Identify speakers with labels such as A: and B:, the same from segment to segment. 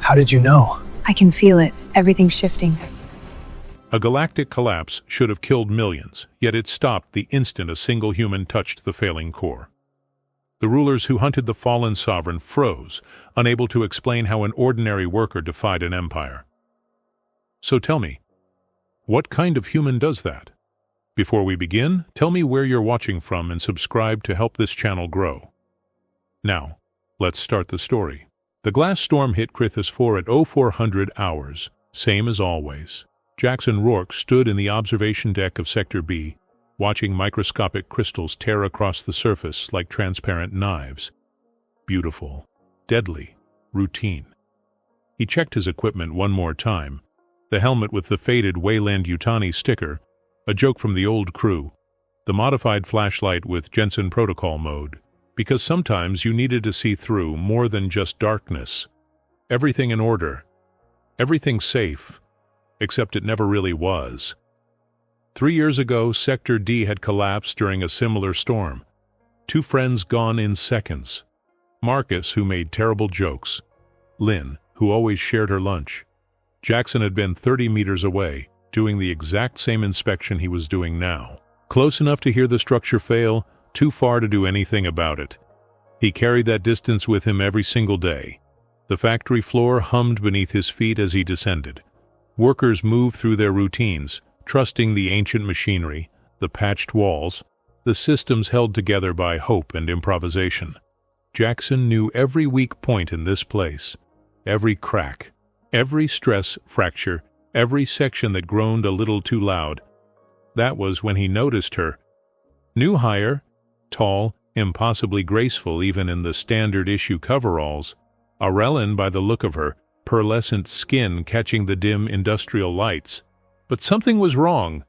A: How did you know?
B: I can feel it. Everything's shifting.
C: A galactic collapse should have killed millions, yet it stopped the instant a single human touched the failing core. The rulers who hunted the fallen sovereign froze, unable to explain how an ordinary worker defied an empire. So tell me, what kind of human does that? Before we begin, tell me where you're watching from and subscribe to help this channel grow. Now, let's start the story. The glass storm hit Krythus 4 at 0400 hours, same as always. Jackson Rourke stood in the observation deck of Sector B, watching microscopic crystals tear across the surface like transparent knives. Beautiful, deadly, routine. He checked his equipment one more time. The helmet with the faded Weyland-Yutani sticker, a joke from the old crew, the modified flashlight with Jensen protocol mode, because sometimes you needed to see through more than just darkness. Everything in order. Everything safe. Except it never really was. 3 years ago, Sector D had collapsed during a similar storm. 2 friends gone in seconds. Marcus, who made terrible jokes. Lynn, who always shared her lunch. Jackson had been 30 meters away, doing the exact same inspection he was doing now. Close enough to hear the structure fail, too far to do anything about it. He carried that distance with him every single day. The factory floor hummed beneath his feet as he descended. Workers moved through their routines, trusting the ancient machinery, the patched walls, the systems held together by hope and improvisation. Jackson knew every weak point in this place, every crack, every stress fracture, every section that groaned a little too loud. That was when he noticed her. New hire, tall, impossibly graceful even in the standard issue coveralls, Aurelin by the look of her, pearlescent skin catching the dim industrial lights. But something was wrong.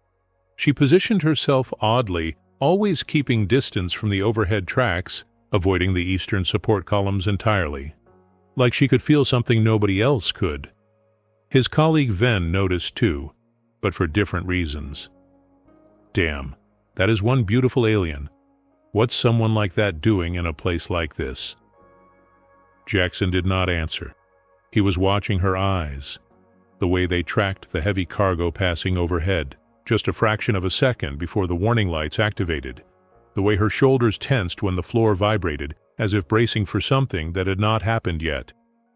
C: She positioned herself oddly, always keeping distance from the overhead tracks, avoiding the eastern support columns entirely. Like she could feel something nobody else could. His colleague Ven noticed too, but for different reasons. Damn, that is one beautiful alien. What's someone like that doing in a place like this? Jackson did not answer. He was watching her eyes, the way they tracked the heavy cargo passing overhead, just a fraction of a second before the warning lights activated, the way her shoulders tensed when the floor vibrated, as if bracing for something that had not happened yet.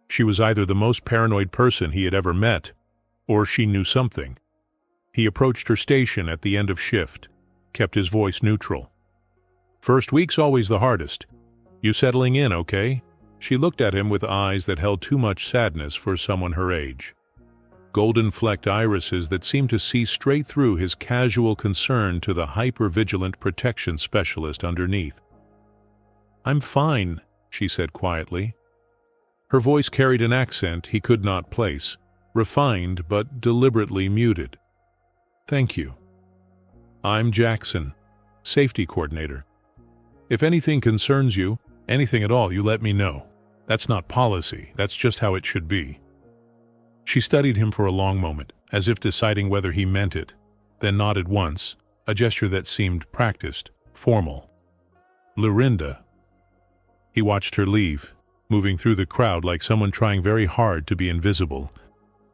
C: She was either the most paranoid person he had ever met, or she knew something. He approached her station at the end of shift, kept his voice neutral. "First week's always the hardest. You settling in, okay?" She looked at him with eyes that held too much sadness for someone her age. Golden-flecked irises that seemed to see straight through his casual concern to the hyper-vigilant protection specialist underneath. "I'm fine," she said quietly. Her voice carried an accent he could not place, refined but deliberately muted. "Thank you. I'm Jackson, safety coordinator. If anything concerns you, anything at all, you let me know. That's not policy, that's just how it should be." She studied him for a long moment, as if deciding whether he meant it, then nodded once, a gesture that seemed practiced, formal. "Lorinda." He watched her leave, moving through the crowd like someone trying very hard to be invisible,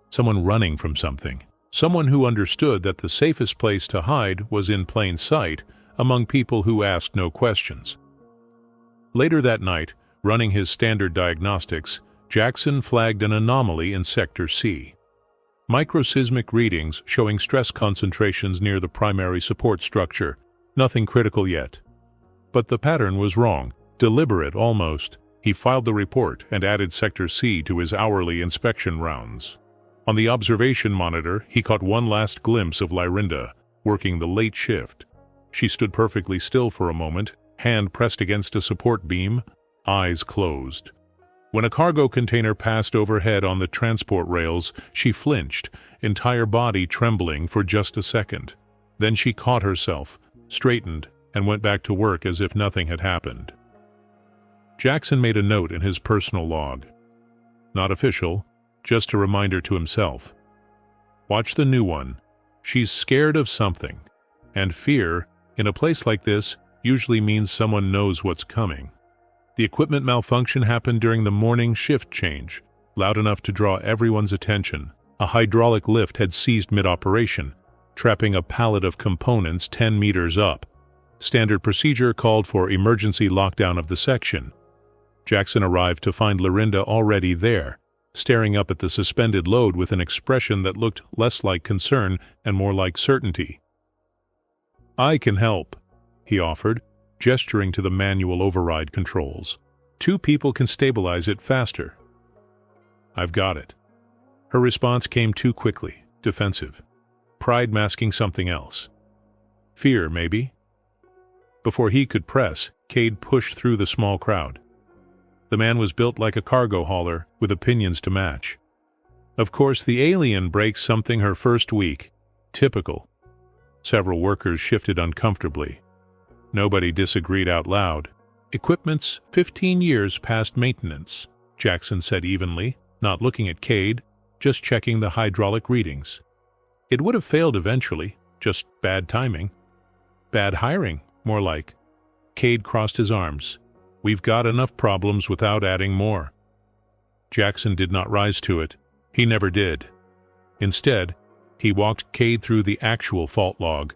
C: someone running from something, someone who understood that the safest place to hide was in plain sight among people who asked no questions. Later that night, running his standard diagnostics, Jackson flagged an anomaly in Sector C. Microseismic readings showing stress concentrations near the primary support structure. Nothing critical yet. But the pattern was wrong, deliberate almost. He filed the report and added Sector C to his hourly inspection rounds. On the observation monitor, he caught one last glimpse of Lorinda, working the late shift. She stood perfectly still for a moment, hand pressed against a support beam, eyes closed. When a cargo container passed overhead on the transport rails, she flinched, entire body trembling for just a second. Then she caught herself, straightened, and went back to work as if nothing had happened. Jackson made a note in his personal log. Not official, just a reminder to himself. Watch the new one. She's scared of something. And fear, in a place like this, usually means someone knows what's coming. The equipment malfunction happened during the morning shift change. loud enough to draw everyone's attention. A hydraulic lift had seized mid-operation, trapping a pallet of components 10 meters up. Standard procedure called for emergency lockdown of the section. Jackson arrived to find Lorinda already there, staring up at the suspended load with an expression that looked less like concern and more like certainty. "I can help," he offered, gesturing to the manual override controls. "2 people can stabilize it faster." "I've got it." Her response came too quickly, defensive. Pride masking something else. Fear, maybe? Before he could press, Cade pushed through the small crowd. The man was built like a cargo hauler, with opinions to match. Of course, the alien breaks something her first week. Typical. Several workers shifted uncomfortably. Nobody disagreed out loud. "Equipment's 15 years past maintenance," Jackson said evenly, not looking at Cade, just checking the hydraulic readings. It would have failed eventually, just bad timing. Bad hiring, more like. Cade crossed his arms. "We've got enough problems without adding more." Jackson did not rise to it. He never did. Instead, he walked Cade through the actual fault log,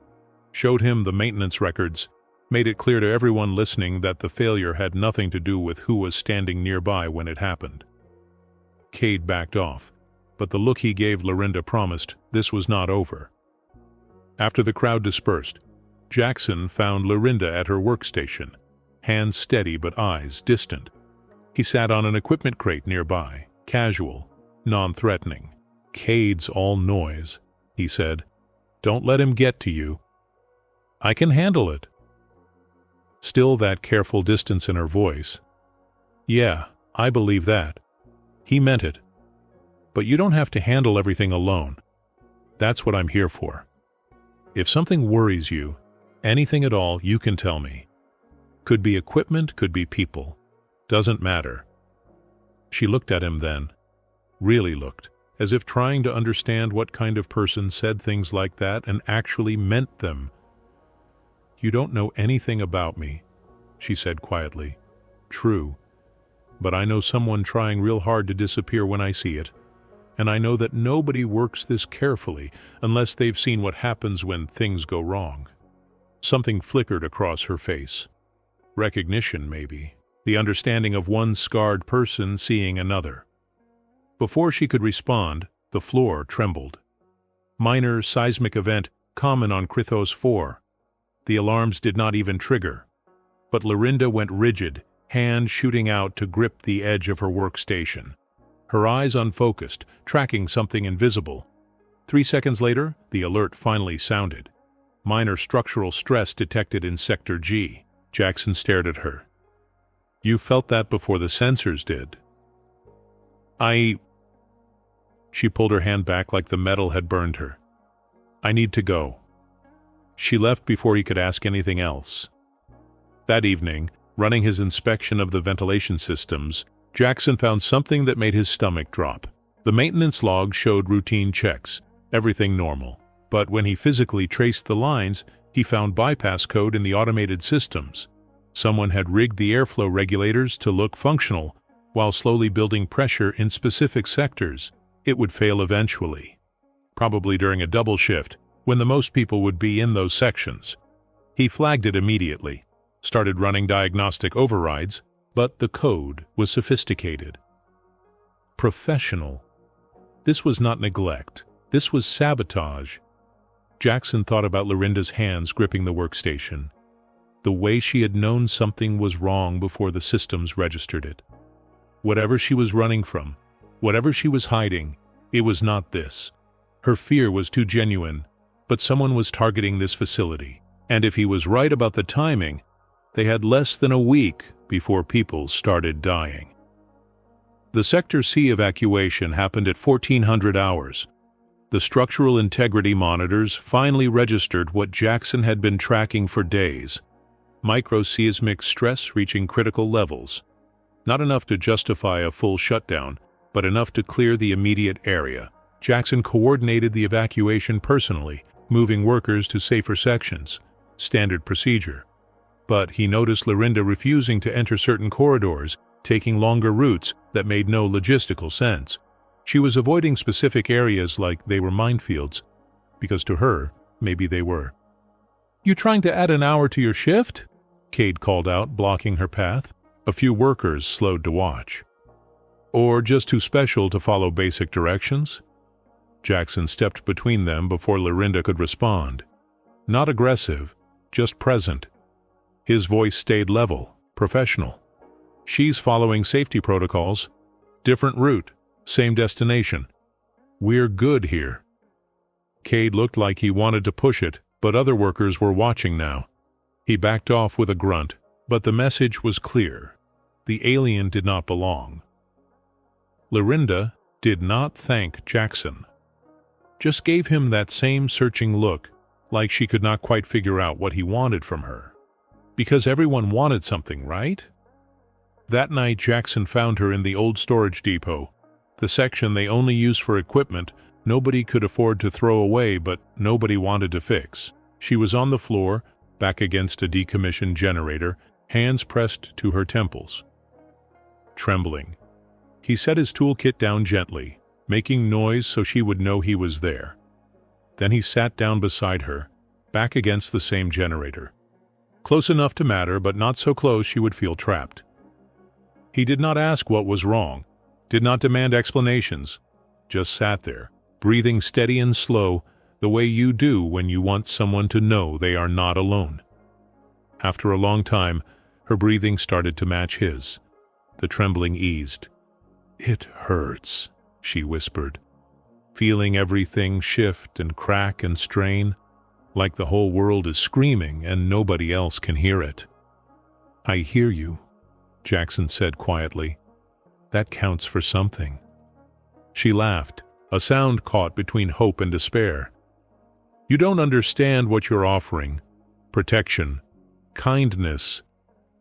C: showed him the maintenance records, made it clear to everyone listening that the failure had nothing to do with who was standing nearby when it happened. Cade backed off, but the look he gave Lorinda promised this was not over. After the crowd dispersed, Jackson found Lorinda at her workstation, hands steady but eyes distant. He sat on an equipment crate nearby, casual, non-threatening. "Cade's all noise," he said. "Don't let him get to you." "I can handle it." Still that careful distance in her voice. "Yeah, I believe that." He meant it. "But you don't have to handle everything alone. That's what I'm here for. If something worries you, anything at all, you can tell me. Could be equipment, could be people. Doesn't matter." She looked at him then. Really looked, as if trying to understand what kind of person said things like that and actually meant them. "You don't know anything about me," she said quietly. "True. But I know someone trying real hard to disappear when I see it. And I know that nobody works this carefully unless they've seen what happens when things go wrong." Something flickered across her face. Recognition, maybe. The understanding of one scarred person seeing another. Before she could respond, the floor trembled. Minor seismic event common on Krythos 4. The alarms did not even trigger. But Lorinda went rigid, hand shooting out to grip the edge of her workstation. Her eyes unfocused, tracking something invisible. 3 seconds later, the alert finally sounded. Minor structural stress detected in Sector G. Jackson stared at her. "You felt that before the sensors did." She pulled her hand back like the metal had burned her. "I need to go." She left before he could ask anything else. That evening, running his inspection of the ventilation systems, Jackson found something that made his stomach drop. The maintenance log showed routine checks, everything normal. But when he physically traced the lines, he found bypass code in the automated systems. Someone had rigged the airflow regulators to look functional, while slowly building pressure in specific sectors. It would fail eventually. Probably during a double shift, when the most people would be in those sections. He flagged it immediately, started running diagnostic overrides, but the code was sophisticated. Professional. This was not neglect. This was sabotage. Jackson thought about Lorinda's hands gripping the workstation. The way she had known something was wrong before the systems registered it. Whatever she was running from, whatever she was hiding, it was not this. Her fear was too genuine, but someone was targeting this facility. And if he was right about the timing, they had less than a week before people started dying. The Sector C evacuation happened at 1400 hours. The structural integrity monitors finally registered what Jackson had been tracking for days. Microseismic stress reaching critical levels. Not enough to justify a full shutdown, but enough to clear the immediate area. Jackson coordinated the evacuation personally, moving workers to safer sections. Standard procedure. But he noticed Lorinda refusing to enter certain corridors, taking longer routes that made no logistical sense. She was avoiding specific areas like they were minefields, because to her, maybe they were. "You trying to add an hour to your shift?" Cade called out, blocking her path. A few workers slowed to watch. "Or just too special to follow basic directions?" Jackson stepped between them before Lorinda could respond. Not aggressive, just present. His voice stayed level, professional. "She's following safety protocols. Different route, same destination. We're good here." Cade looked like he wanted to push it, but other workers were watching now. He backed off with a grunt, but the message was clear. The alien did not belong. Lorinda did not thank Jackson. Just gave him that same searching look, like she could not quite figure out what he wanted from her. Because everyone wanted something, right? That night, Jackson found her in the old storage depot, the section they only used for equipment nobody could afford to throw away but nobody wanted to fix. She was on the floor, back against a decommissioned generator, hands pressed to her temples. Trembling. He set his toolkit down gently, making noise so she would know he was there. Then he sat down beside her, back against the same generator. Close enough to matter, but not so close she would feel trapped. He did not ask what was wrong, did not demand explanations, just sat there, breathing steady and slow, the way you do when you want someone to know they are not alone. After a long time, her breathing started to match his. The trembling eased. "It hurts," she whispered, feeling everything shift and crack and strain, like the whole world is screaming and nobody else can hear it. "I hear you," Jackson said quietly. "That counts for something." She laughed, a sound caught between hope and despair. "You don't understand what you're offering. Protection, kindness,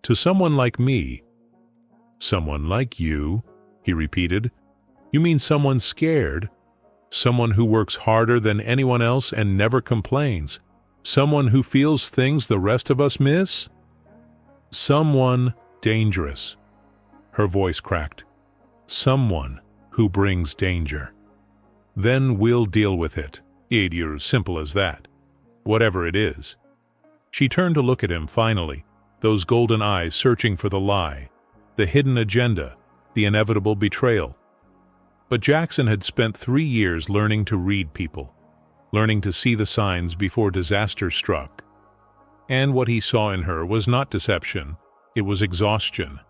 C: to someone like me." "Someone like you?" he repeated. "You mean someone scared? Someone who works harder than anyone else and never complains? Someone who feels things the rest of us miss? Someone dangerous." Her voice cracked. "Someone who brings danger. Then we'll deal with it. You're simple as that. Whatever it is." She turned to look at him finally, those golden eyes searching for the lie, the hidden agenda, the inevitable betrayal. But Jackson had spent 3 years learning to read people, learning to see the signs before disaster struck. And what he saw in her was not deception, it was exhaustion.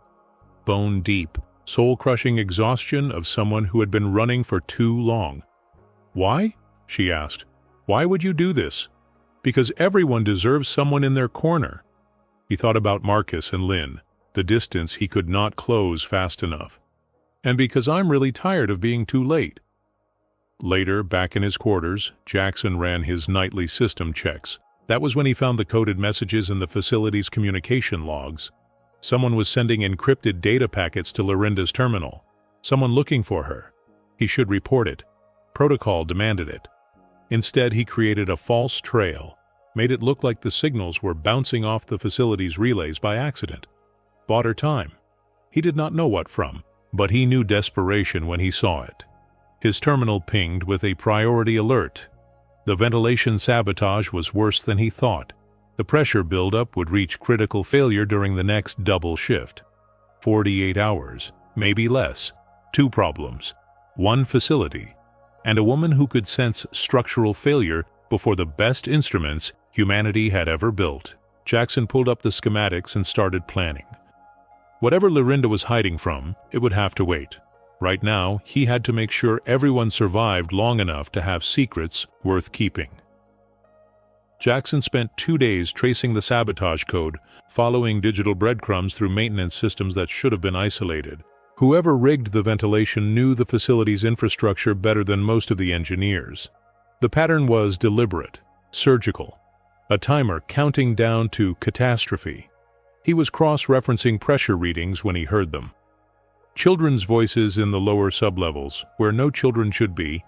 C: Bone-deep, soul-crushing exhaustion of someone who had been running for too long. "Why?" she asked. "Why would you do this?" "Because everyone deserves someone in their corner." He thought about Marcus and Lynn, the distance he could not close fast enough. "And because I'm really tired of being too late." Later, back in his quarters, Jackson ran his nightly system checks. That was when he found the coded messages in the facility's communication logs. Someone was sending encrypted data packets to Lorinda's terminal. Someone looking for her. He should report it. Protocol demanded it. Instead, he created a false trail, made it look like the signals were bouncing off the facility's relays by accident. Bought her time. He did not know what from, but he knew desperation when he saw it. His terminal pinged with a priority alert. The ventilation sabotage was worse than he thought. The pressure buildup would reach critical failure during the next double shift. 48 hours, maybe less. 2 problems. 1 facility. And a woman who could sense structural failure before the best instruments humanity had ever built. Jackson pulled up the schematics and started planning. Whatever Lorinda was hiding from, it would have to wait. Right now, he had to make sure everyone survived long enough to have secrets worth keeping. Jackson spent 2 days tracing the sabotage code, following digital breadcrumbs through maintenance systems that should have been isolated. Whoever rigged the ventilation knew the facility's infrastructure better than most of the engineers. The pattern was deliberate, surgical, a timer counting down to catastrophe. He was cross-referencing pressure readings when he heard them. Children's voices in the lower sublevels, where no children should be.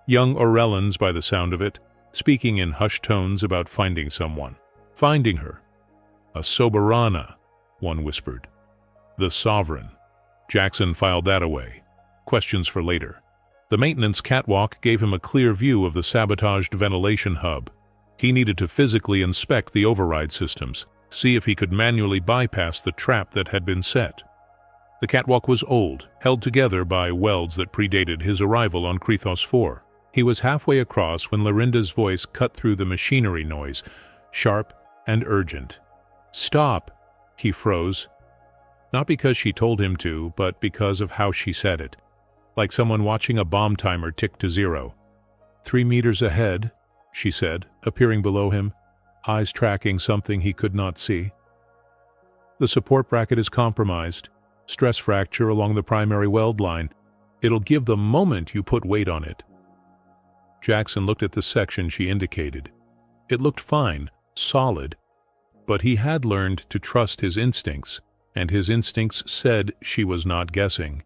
C: Young Orellans, by the sound of it, speaking in hushed tones about finding someone. Finding her. A soberana, one whispered. The Sovereign. Jackson filed that away. Questions for later. The maintenance catwalk gave him a clear view of the sabotaged ventilation hub. He needed to physically inspect the override systems, see if he could manually bypass the trap that had been set. The catwalk was old, held together by welds that predated his arrival on Krithos 4. He was halfway across when Lorinda's voice cut through the machinery noise, sharp and urgent. "Stop!" He froze. Not because she told him to, but because of how she said it. Like someone watching a bomb timer tick to 0. 3 meters ahead, she said, appearing below him, eyes tracking something he could not see. "The support bracket is compromised. Stress fracture along the primary weld line. It'll give the moment you put weight on it." Jackson looked at the section she indicated. It looked fine, solid, but he had learned to trust his instincts, and his instincts said she was not guessing.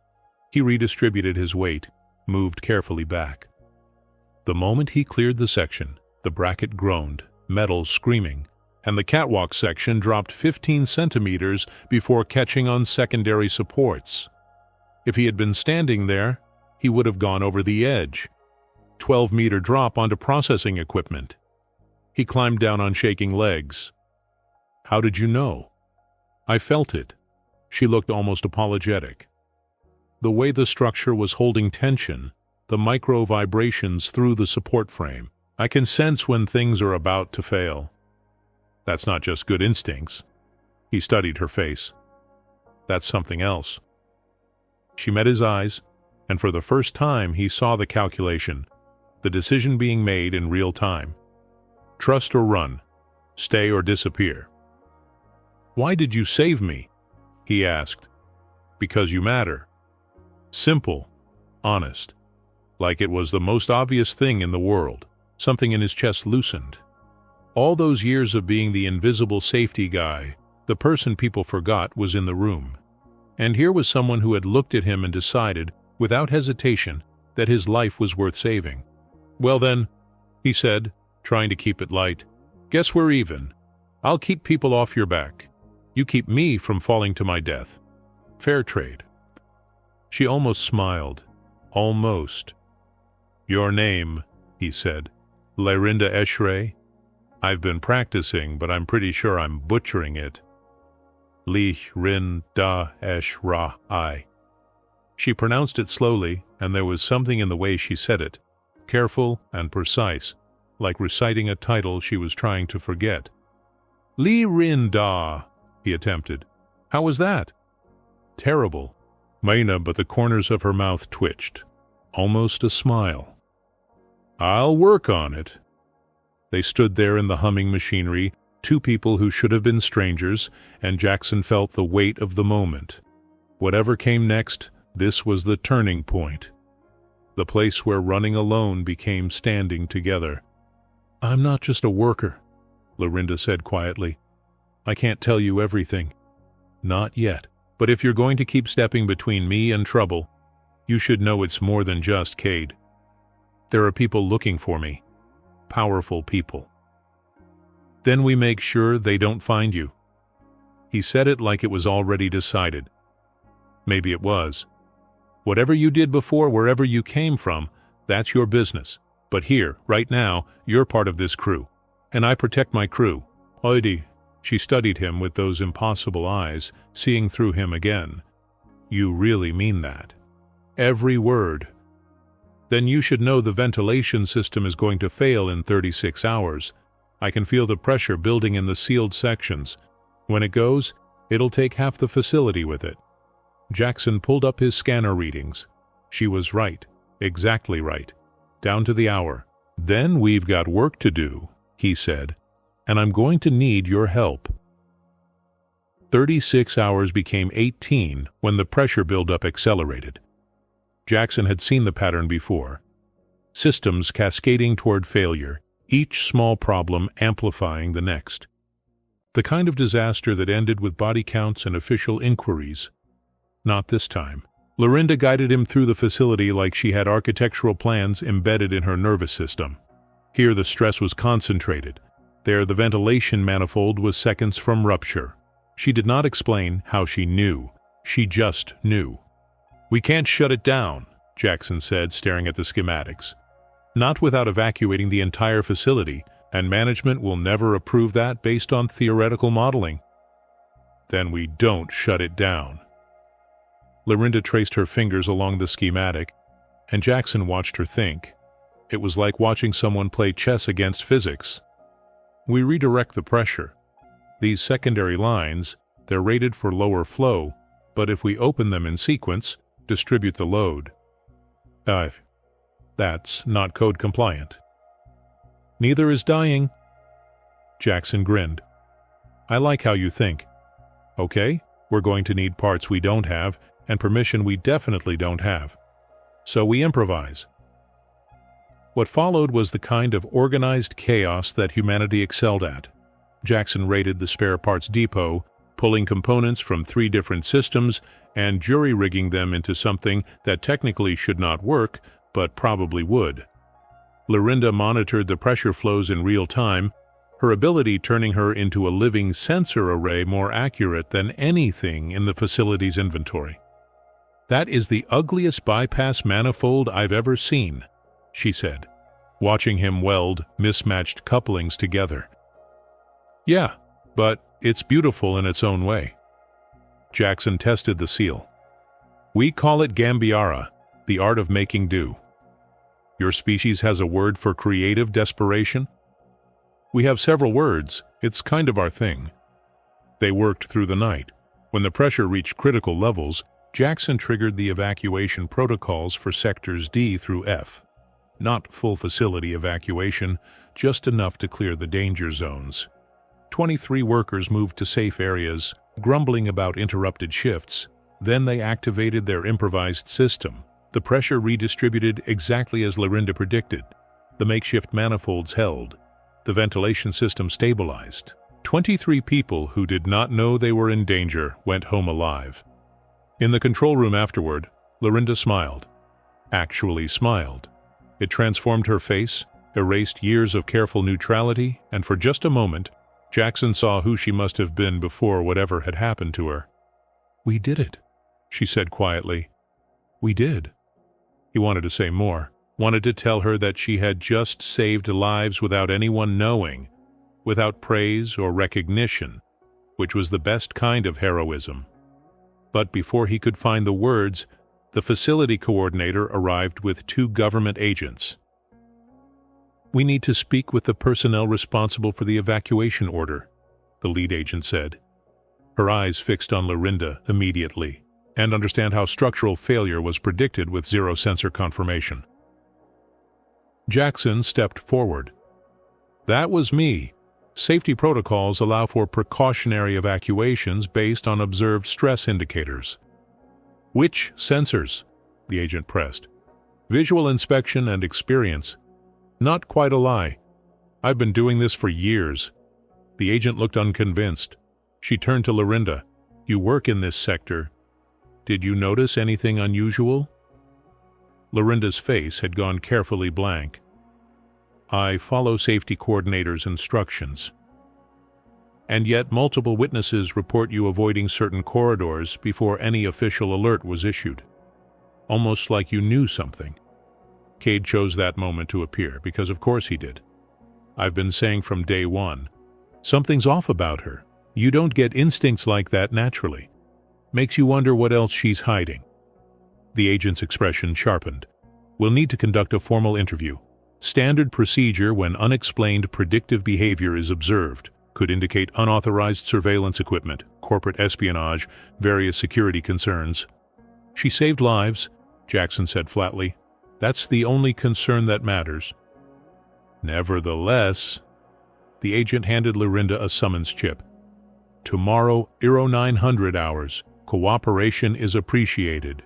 C: He redistributed his weight, moved carefully back. The moment he cleared the section, the bracket groaned, metal screaming, and the catwalk section dropped 15 centimeters before catching on secondary supports. If he had been standing there, he would have gone over the edge. 12-meter drop onto processing equipment. He climbed down on shaking legs. "How did you know?" "I felt it." She looked almost apologetic. The way the structure was holding tension, the micro vibrations through the support frame. "I can sense when things are about to fail." "That's not just good instincts." He studied her face. "That's something else." She met his eyes, and for the first time he saw the calculation, the decision being made in real time. Trust or run, stay or disappear. "Why did you save me?" he asked. "Because you matter." Simple, honest, like it was the most obvious thing in the world. Something in his chest loosened. All those years of being the invisible safety guy, the person people forgot, was in the room. And here was someone who had looked at him and decided, without hesitation, that his life was worth saving. "Well then," he said, trying to keep it light, "guess we're even. I'll keep people off your back. You keep me from falling to my death. Fair trade." She almost smiled. Almost. "Your name," he said. "Lorinda Eshray? I've been practicing, but I'm pretty sure I'm butchering it. Lorinda Eshray." She pronounced it slowly, and there was something in the way she said it, careful and precise, like reciting a title she was trying to forget. "Lorinda," he attempted. "How was that?" "Terrible." Maina, but the corners of her mouth twitched. Almost a smile. "I'll work on it." They stood there in the humming machinery, two people who should have been strangers, and Jackson felt the weight of the moment. Whatever came next, this was the turning point. The place where running alone became standing together. "I'm not just a worker," Lorinda said quietly. "I can't tell you everything. Not yet. But if you're going to keep stepping between me and trouble, you should know it's more than just Cade. There are people looking for me. Powerful people. Then we make sure they don't find you." He said it like it was already decided. Maybe it was. "Whatever you did before, wherever you came from, that's your business. But here, right now, you're part of this crew. And I protect my crew." "Oidi." She studied him with those impossible eyes, seeing through him again. "You really mean that?" "Every word." "Then you should know the ventilation system is going to fail in 36 hours. I can feel the pressure building in the sealed sections. When it goes, it'll take half the facility with it." Jackson pulled up his scanner readings. She was right, exactly right, down to the hour. "Then we've got work to do," he said, "and I'm going to need your help." 36 hours became 18 when the pressure buildup accelerated. Jackson had seen the pattern before. Systems cascading toward failure, each small problem amplifying the next. The kind of disaster that ended with body counts and official inquiries. Not this time. Lorinda guided him through the facility like she had architectural plans embedded in her nervous system. Here the stress was concentrated. There the ventilation manifold was seconds from rupture. She did not explain how she knew. She just knew. "We can't shut it down," Jackson said, staring at the schematics. "Not without evacuating the entire facility, and management will never approve that based on theoretical modeling." "Then we don't shut it down." Lorinda traced her fingers along the schematic, and Jackson watched her think. It was like watching someone play chess against physics. "We redirect the pressure. These secondary lines, they're rated for lower flow, but if we open them in sequence, distribute the load." That's not code compliant." "Neither is dying." Jackson grinned. "I like how you think. Okay, we're going to need parts we don't have, and permission we definitely don't have. So we improvise." What followed was the kind of organized chaos that humanity excelled at. Jackson raided the spare parts depot, pulling components from 3 different systems and jury-rigging them into something that technically should not work, but probably would. Lorinda monitored the pressure flows in real time, her ability turning her into a living sensor array more accurate than anything in the facility's inventory. "That is the ugliest bypass manifold I've ever seen," she said, watching him weld mismatched couplings together. "Yeah, but it's beautiful in its own way." Jackson tested the seal. "We call it Gambiara, the art of making do." "Your species has a word for creative desperation?" "We have several words. It's kind of our thing." They worked through the night. When the pressure reached critical levels, Jackson triggered the evacuation protocols for sectors D through F. Not full facility evacuation, just enough to clear the danger zones. 23 workers moved to safe areas, grumbling about interrupted shifts. Then they activated their improvised system. The pressure redistributed exactly as Lorinda predicted. The makeshift manifolds held. The ventilation system stabilized. 23 people who did not know they were in danger went home alive. In the control room afterward, Lorinda smiled. Actually smiled. It transformed her face, erased years of careful neutrality, and for just a moment, Jackson saw who she must have been before whatever had happened to her. "We did it," she said quietly. "We did." He wanted to say more, wanted to tell her that she had just saved lives without anyone knowing, without praise or recognition, which was the best kind of heroism. But before he could find the words, the facility coordinator arrived with 2 government agents. "We need to speak with the personnel responsible for the evacuation order," the lead agent said. Her eyes fixed on Lorinda immediately, and understand how structural failure was predicted with 0 sensor confirmation. Jackson stepped forward. "That was me. Safety protocols allow for precautionary evacuations based on observed stress indicators." "Which sensors?" the agent pressed. "Visual inspection and experience. Not quite a lie. I've been doing this for years." The agent looked unconvinced. She turned to Lorinda. "You work in this sector. Did you notice anything unusual?" Lorinda's face had gone carefully blank. "I follow safety coordinator's instructions." "And yet multiple witnesses report you avoiding certain corridors before any official alert was issued. Almost like you knew something." Cade chose that moment to appear, because of course he did. "I've been saying from day one, something's off about her. You don't get instincts like that naturally. Makes you wonder what else she's hiding." The agent's expression sharpened. "We'll need to conduct a formal interview. Standard procedure when unexplained predictive behavior is observed. Could indicate unauthorized surveillance equipment, corporate espionage, various security concerns." "She saved lives," Jackson said flatly. "That's the only concern that matters." "Nevertheless," the agent handed Lorinda a summons chip. "Tomorrow, 0900 hours. Cooperation is appreciated."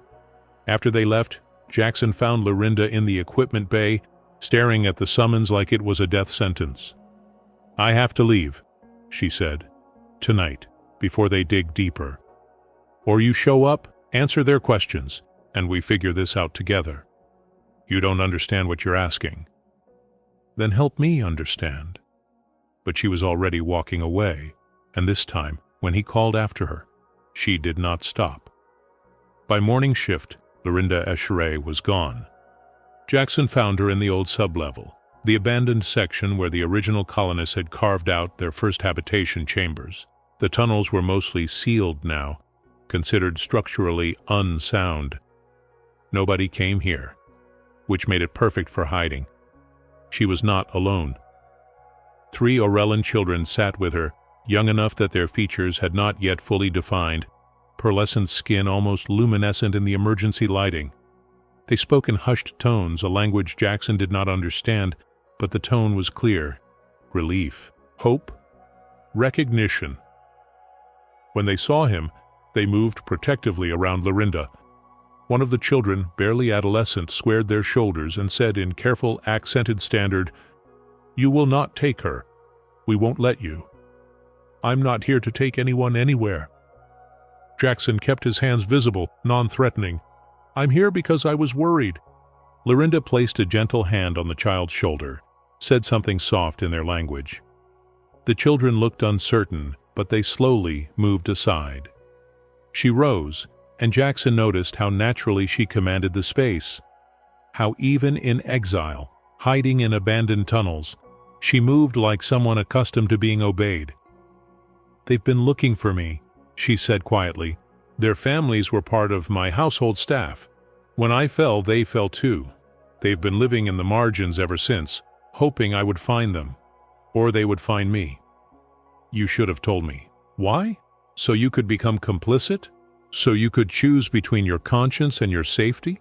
C: After they left, Jackson found Lorinda in the equipment bay, staring at the summons like it was a death sentence. "I have to leave," she said. "Tonight, before they dig deeper. Or you show up, answer their questions, and we figure this out together. You don't understand what you're asking. Then help me understand." But she was already walking away, and this time, when he called after her, she did not stop. By morning shift, Lorinda Escheré was gone. Jackson found her in the old sublevel, the abandoned section where the original colonists had carved out their first habitation chambers. The tunnels were mostly sealed now, considered structurally unsound. Nobody came here, which made it perfect for hiding. She was not alone. 3 Orellan children sat with her, young enough that their features had not yet fully defined, pearlescent skin almost luminescent in the emergency lighting. They spoke in hushed tones, a language Jackson did not understand, but the tone was clear. Relief, hope, recognition. When they saw him, they moved protectively around Lorinda. One of the children, barely adolescent, squared their shoulders and said in careful, accented standard, "You will not take her. We won't let you. I'm not here to take anyone anywhere." Jackson kept his hands visible, non-threatening. "I'm here because I was worried." Lorinda placed a gentle hand on the child's shoulder, said something soft in their language. The children looked uncertain, but they slowly moved aside. She rose, and Jackson noticed how naturally she commanded the space. How even in exile, hiding in abandoned tunnels, she moved like someone accustomed to being obeyed. "They've been looking for me," she said quietly. "Their families were part of my household staff. When I fell, they fell too. They've been living in the margins ever since, hoping I would find them, or they would find me. You should have told me. Why? So you could become complicit? So you could choose between your conscience and your safety?"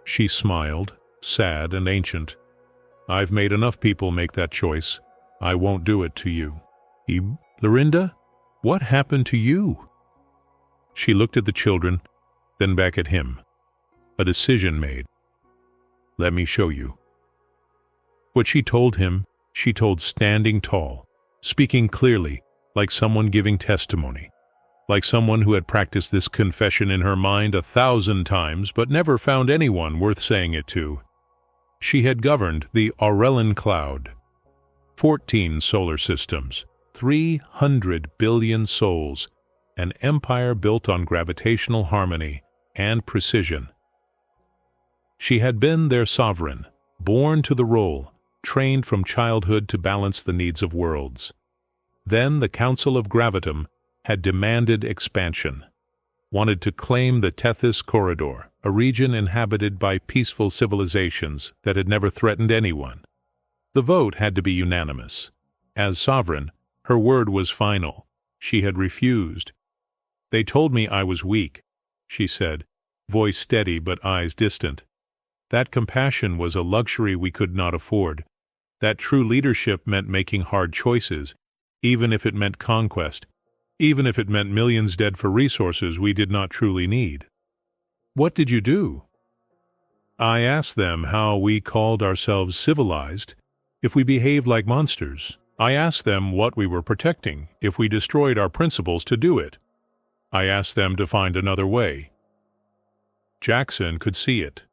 C: She smiled, sad and ancient. "I've made enough people make that choice. I won't do it to you." "Lorinda, what happened to you?" She looked at the children, then back at him. A decision made. "Let me show you." What she told him, she told standing tall, speaking clearly, like someone giving testimony, like someone who had practiced this confession in her mind 1,000 times but never found anyone worth saying it to. She had governed the Orellan cloud. 14 solar systems, 300 billion souls, an empire built on gravitational harmony and precision. She had been their sovereign, born to the role, trained from childhood to balance the needs of worlds. Then the Council of Gravitum had demanded expansion, wanted to claim the Tethys Corridor, a region inhabited by peaceful civilizations that had never threatened anyone. The vote had to be unanimous. As sovereign, her word was final. She had refused. "They told me I was weak," she said, voice steady but eyes distant. That compassion was a luxury we could not afford. That true leadership meant making hard choices, even if it meant conquest, even if it meant millions dead for resources we did not truly need. "What did you do?" "I asked them how we called ourselves civilized if we behaved like monsters. I asked them what we were protecting if we destroyed our principles to do it. I asked them to find another way." Jackson could see it.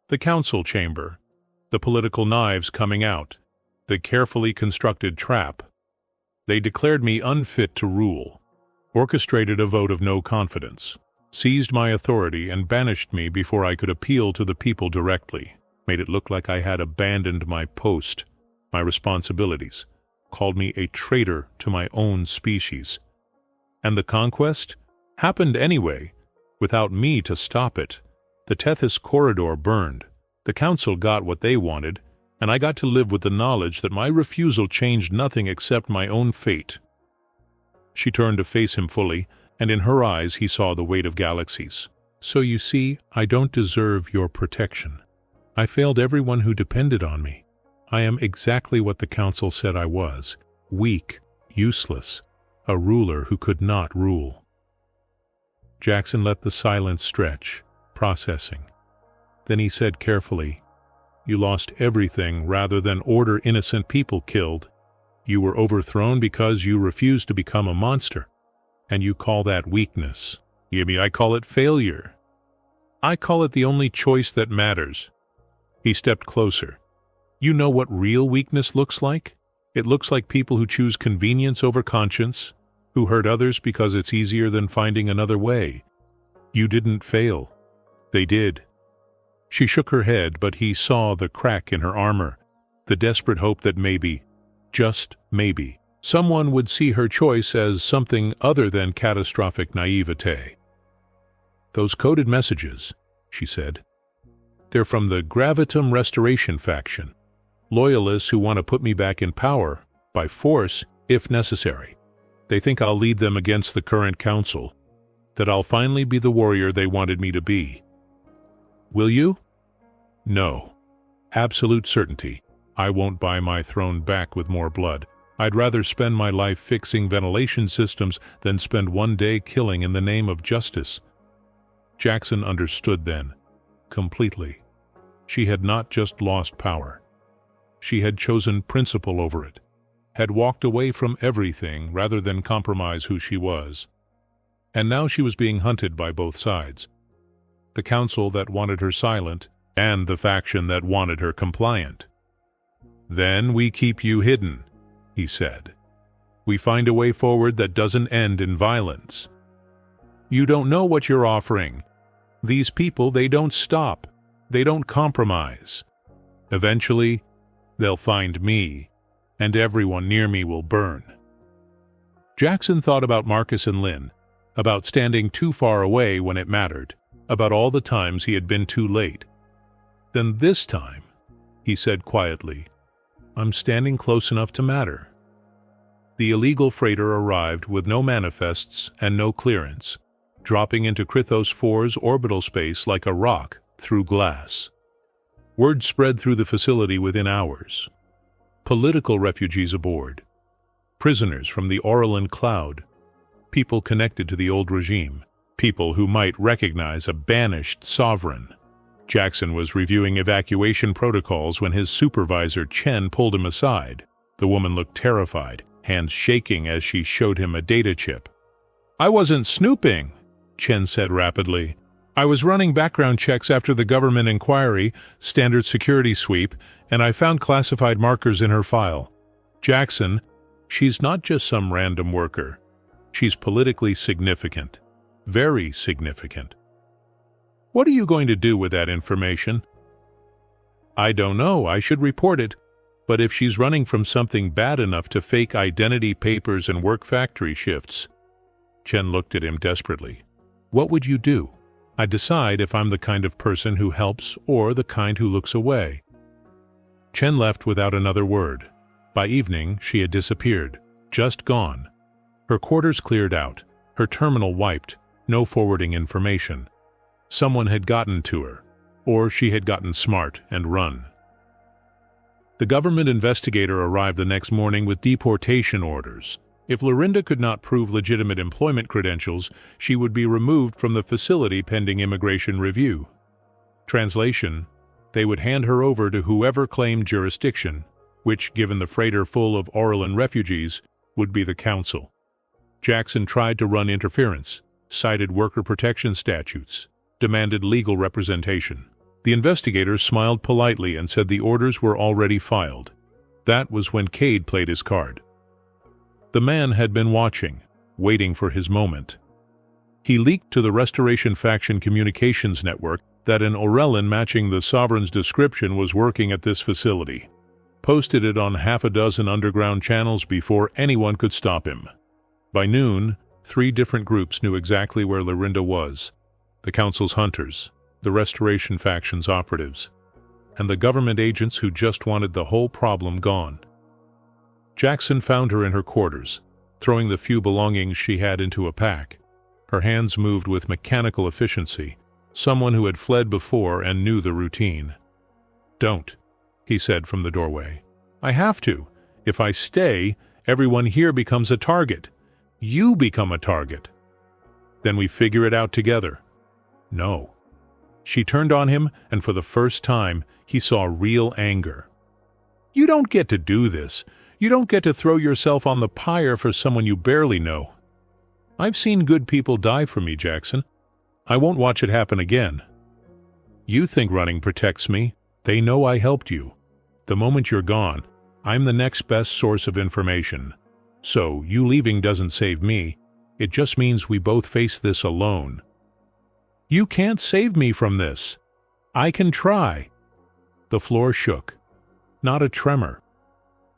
C: The council chamber, the political knives coming out, the carefully constructed trap. They declared me unfit to rule, orchestrated a vote of no confidence, seized my authority and banished me before I could appeal to the people directly, made it look like I had abandoned my post, my responsibilities, called me a traitor to my own species. And the conquest happened anyway, without me to stop it. The Tethys Corridor burned. The council got what they wanted, and I got to live with the knowledge that my refusal changed nothing except my own fate. She turned to face him fully, and in her eyes he saw the weight of galaxies. "So you see, I don't deserve your protection. I failed everyone who depended on me. I am exactly what the council said I was, weak, useless, a ruler who could not rule." Jackson let the silence stretch, processing. Then he said carefully, "You lost everything rather than order innocent people killed. You were overthrown because you refused to become a monster. And you call that weakness. I call it failure. I call it the only choice that matters." He stepped closer. "You know what real weakness looks like? It looks like people who choose convenience over conscience, who hurt others because it's easier than finding another way. You didn't fail. They did. She shook her head, but he saw the crack in her armor, the desperate hope that maybe, just maybe, someone would see her choice as something other than catastrophic naivete. Those coded messages, she said. They're from the Gravitum Restoration faction. Loyalists who want to put me back in power, by force, if necessary. They think I'll lead them against the current council, that I'll finally be the warrior they wanted me to be. Will you? No. Absolute certainty. I won't buy my throne back with more blood. I'd rather spend my life fixing ventilation systems than spend one day killing in the name of justice. Jackson understood then, completely. She had not just lost power. She had chosen principle over it, had walked away from everything rather than compromise who she was. And now she was being hunted by both sides. The council that wanted her silent, and the faction that wanted her compliant. Then we keep you hidden, he said. We find a way forward that doesn't end in violence. You don't know what you're offering. These people, they don't stop. They don't compromise. Eventually, they'll find me, and everyone near me will burn. Jackson thought about Marcus and Lynn, about standing too far away when it mattered, about all the times he had been too late. Then this time, he said quietly, I'm standing close enough to matter. The illegal freighter arrived with no manifests and no clearance, dropping into Krythos 4's orbital space like a rock through glass. Word spread through the facility within hours. Political refugees aboard, prisoners from the Aurelian cloud, people connected to the old regime, people who might recognize a banished sovereign. Jackson was reviewing evacuation protocols when his supervisor Chen pulled him aside. The woman looked terrified, hands shaking as she showed him a data chip. I wasn't snooping, Chen said rapidly. I was running background checks after the government inquiry, standard security sweep, and I found classified markers in her file. Jackson, she's not just some random worker. She's politically significant. Very significant. What are you going to do with that information? I don't know. I should report it. But if she's running from something bad enough to fake identity papers and work factory shifts, Chen looked at him desperately. What would you do? I decide if I'm the kind of person who helps or the kind who looks away. Chen left without another word. By evening, she had disappeared, just gone. Her quarters cleared out, her terminal wiped, no forwarding information. Someone had gotten to her, or she had gotten smart and run. The government investigator arrived the next morning with deportation orders. If Lorinda could not prove legitimate employment credentials, she would be removed from the facility pending immigration review. Translation: they would hand her over to whoever claimed jurisdiction, which, given the freighter full of Aurelian refugees, would be the council. Jackson tried to run interference, cited worker protection statutes, demanded legal representation. The investigator smiled politely and said the orders were already filed. That was when Cade played his card. The man had been watching, waiting for his moment. He leaked to the Restoration Faction communications network that an Aurelian matching the Sovereign's description was working at this facility. Posted it on half a dozen underground channels before anyone could stop him. By noon, 3 different groups knew exactly where Lorinda was. The Council's hunters, the Restoration Faction's operatives, and the government agents who just wanted the whole problem gone. Jackson found her in her quarters, throwing the few belongings she had into a pack. Her hands moved with mechanical efficiency, someone who had fled before and knew the routine. Don't, he said from the doorway. I have to. If I stay, everyone here becomes a target. You become a target. Then we figure it out together. No. She turned on him, and for the first time, he saw real anger. You don't get to do this. You don't get to throw yourself on the pyre for someone you barely know. I've seen good people die for me, Jackson. I won't watch it happen again. You think running protects me. They know I helped you. The moment you're gone, I'm the next best source of information. So, you leaving doesn't save me. It just means we both face this alone. You can't save me from this. I can try. The floor shook. Not a tremor.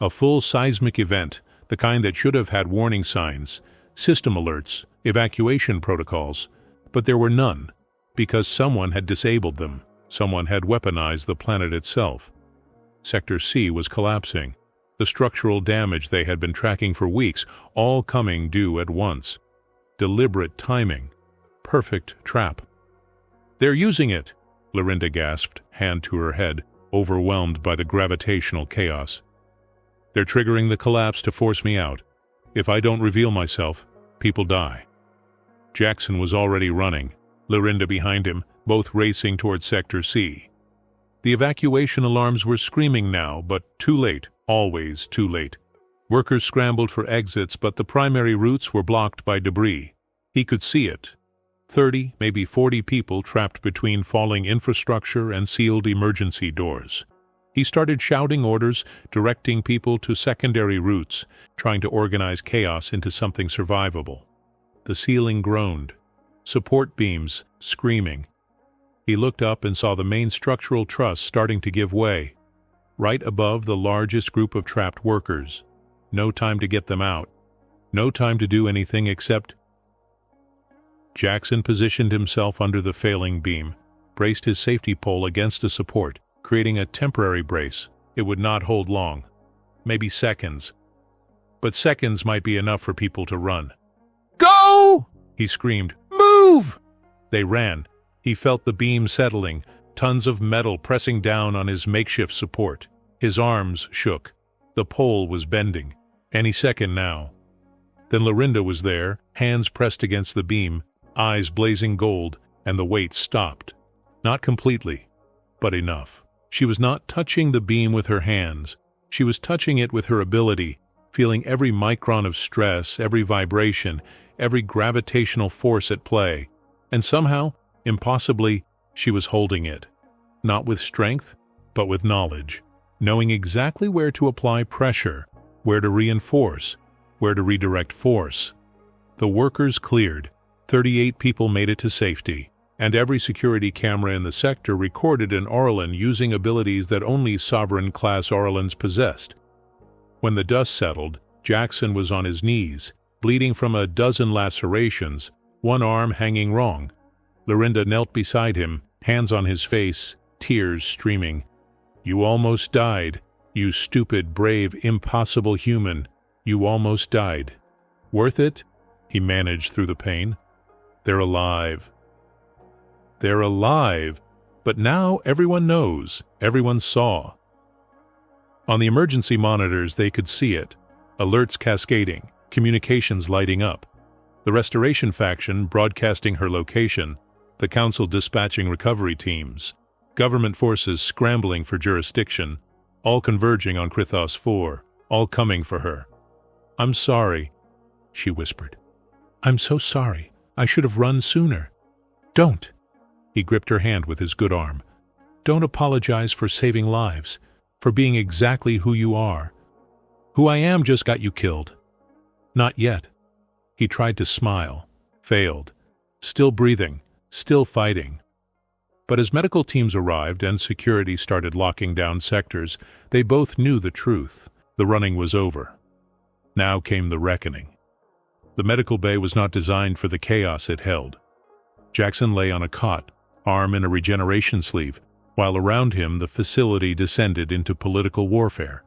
C: A full seismic event, the kind that should have had warning signs, system alerts, evacuation protocols, but there were none, because someone had disabled them. Someone had weaponized the planet itself. Sector C was collapsing, the structural damage they had been tracking for weeks, all coming due at once. Deliberate timing. Perfect trap. They're using it, Lorinda gasped, hand to her head, overwhelmed by the gravitational chaos. They're triggering the collapse to force me out. If I don't reveal myself, people die. Jackson was already running, Lorinda behind him, both racing toward Sector C. The evacuation alarms were screaming now, but too late, always too late. Workers scrambled for exits, but the primary routes were blocked by debris. He could see it. 30, maybe 40 people trapped between falling infrastructure and sealed emergency doors. He started shouting orders, directing people to secondary routes, trying to organize chaos into something survivable. The ceiling groaned. Support beams screaming. He looked up and saw the main structural truss starting to give way, right above the largest group of trapped workers. No time to get them out. No time to do anything except... Jackson positioned himself under the failing beam, braced his safety pole against a support, creating a temporary brace. It would not hold long. Maybe seconds. But seconds might be enough for people to run. "Go!" he screamed. "Move!" They ran. He felt the beam settling, tons of metal pressing down on his makeshift support. His arms shook. The pole was bending. Any second now. Then Lorinda was there, hands pressed against the beam, eyes blazing gold, and the weight stopped. Not completely, but enough. She was not touching the beam with her hands. She was touching it with her ability, feeling every micron of stress, every vibration, every gravitational force at play. And somehow, impossibly, she was holding it. Not with strength, but with knowledge, knowing exactly where to apply pressure, where to reinforce, where to redirect force. The workers cleared. 38 people made it to safety, and every security camera in the sector recorded an Orlan using abilities that only Sovereign-class Orlans possessed. When the dust settled, Jackson was on his knees, bleeding from a dozen lacerations, one arm hanging wrong. Lorinda knelt beside him, hands on his face, tears streaming. "You almost died, you stupid, brave, impossible human. You almost died. Worth it?" he managed through the pain. "They're alive. They're alive." But now everyone knows, everyone saw. On the emergency monitors they could see it. Alerts cascading, communications lighting up. The Restoration faction broadcasting her location, the Council dispatching recovery teams, government forces scrambling for jurisdiction, all converging on Krithos 4, all coming for her. "I'm sorry," she whispered. "I'm so sorry. I should have run sooner." "Don't." He gripped her hand with his good arm. "Don't apologize for saving lives, for being exactly who you are. Who I am just got you killed." "Not yet." He tried to smile, failed. Still breathing, still fighting. But as medical teams arrived and security started locking down sectors, they both knew the truth. The running was over. Now came the reckoning. The medical bay was not designed for the chaos it held. Jackson lay on a cot, arm in a regeneration sleeve, while around him the facility descended into political warfare.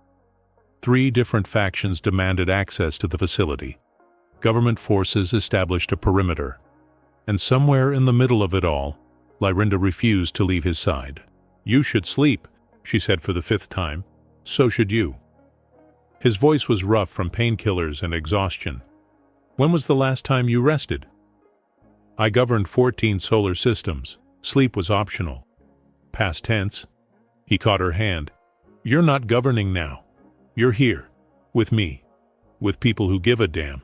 C: 3 different factions demanded access to the facility. Government forces established a perimeter. And somewhere in the middle of it all, Lorinda refused to leave his side. "You should sleep," she said for the 5th time. "So should you." His voice was rough from painkillers and exhaustion. "When was the last time you rested?" "I governed 14 solar systems. Sleep was optional." Past tense. He caught her hand. "You're not governing now. You're here. With me. With people who give a damn."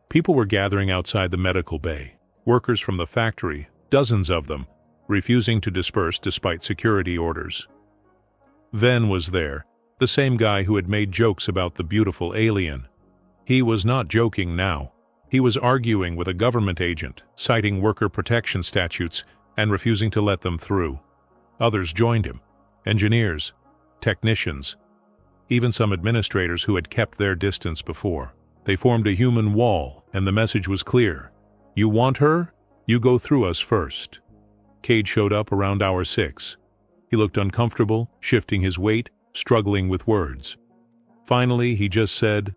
C: People were gathering outside the medical bay. Workers from the factory, dozens of them, refusing to disperse despite security orders. Ven was there, the same guy who had made jokes about the beautiful alien. He was not joking now. He was arguing with a government agent, citing worker protection statutes and refusing to let them through. Others joined him: engineers, technicians, even some administrators who had kept their distance before. They formed a human wall, and the message was clear: you want her? You go through us first. Cade showed up around hour 6. He looked uncomfortable, shifting his weight, struggling with words. Finally, he just said,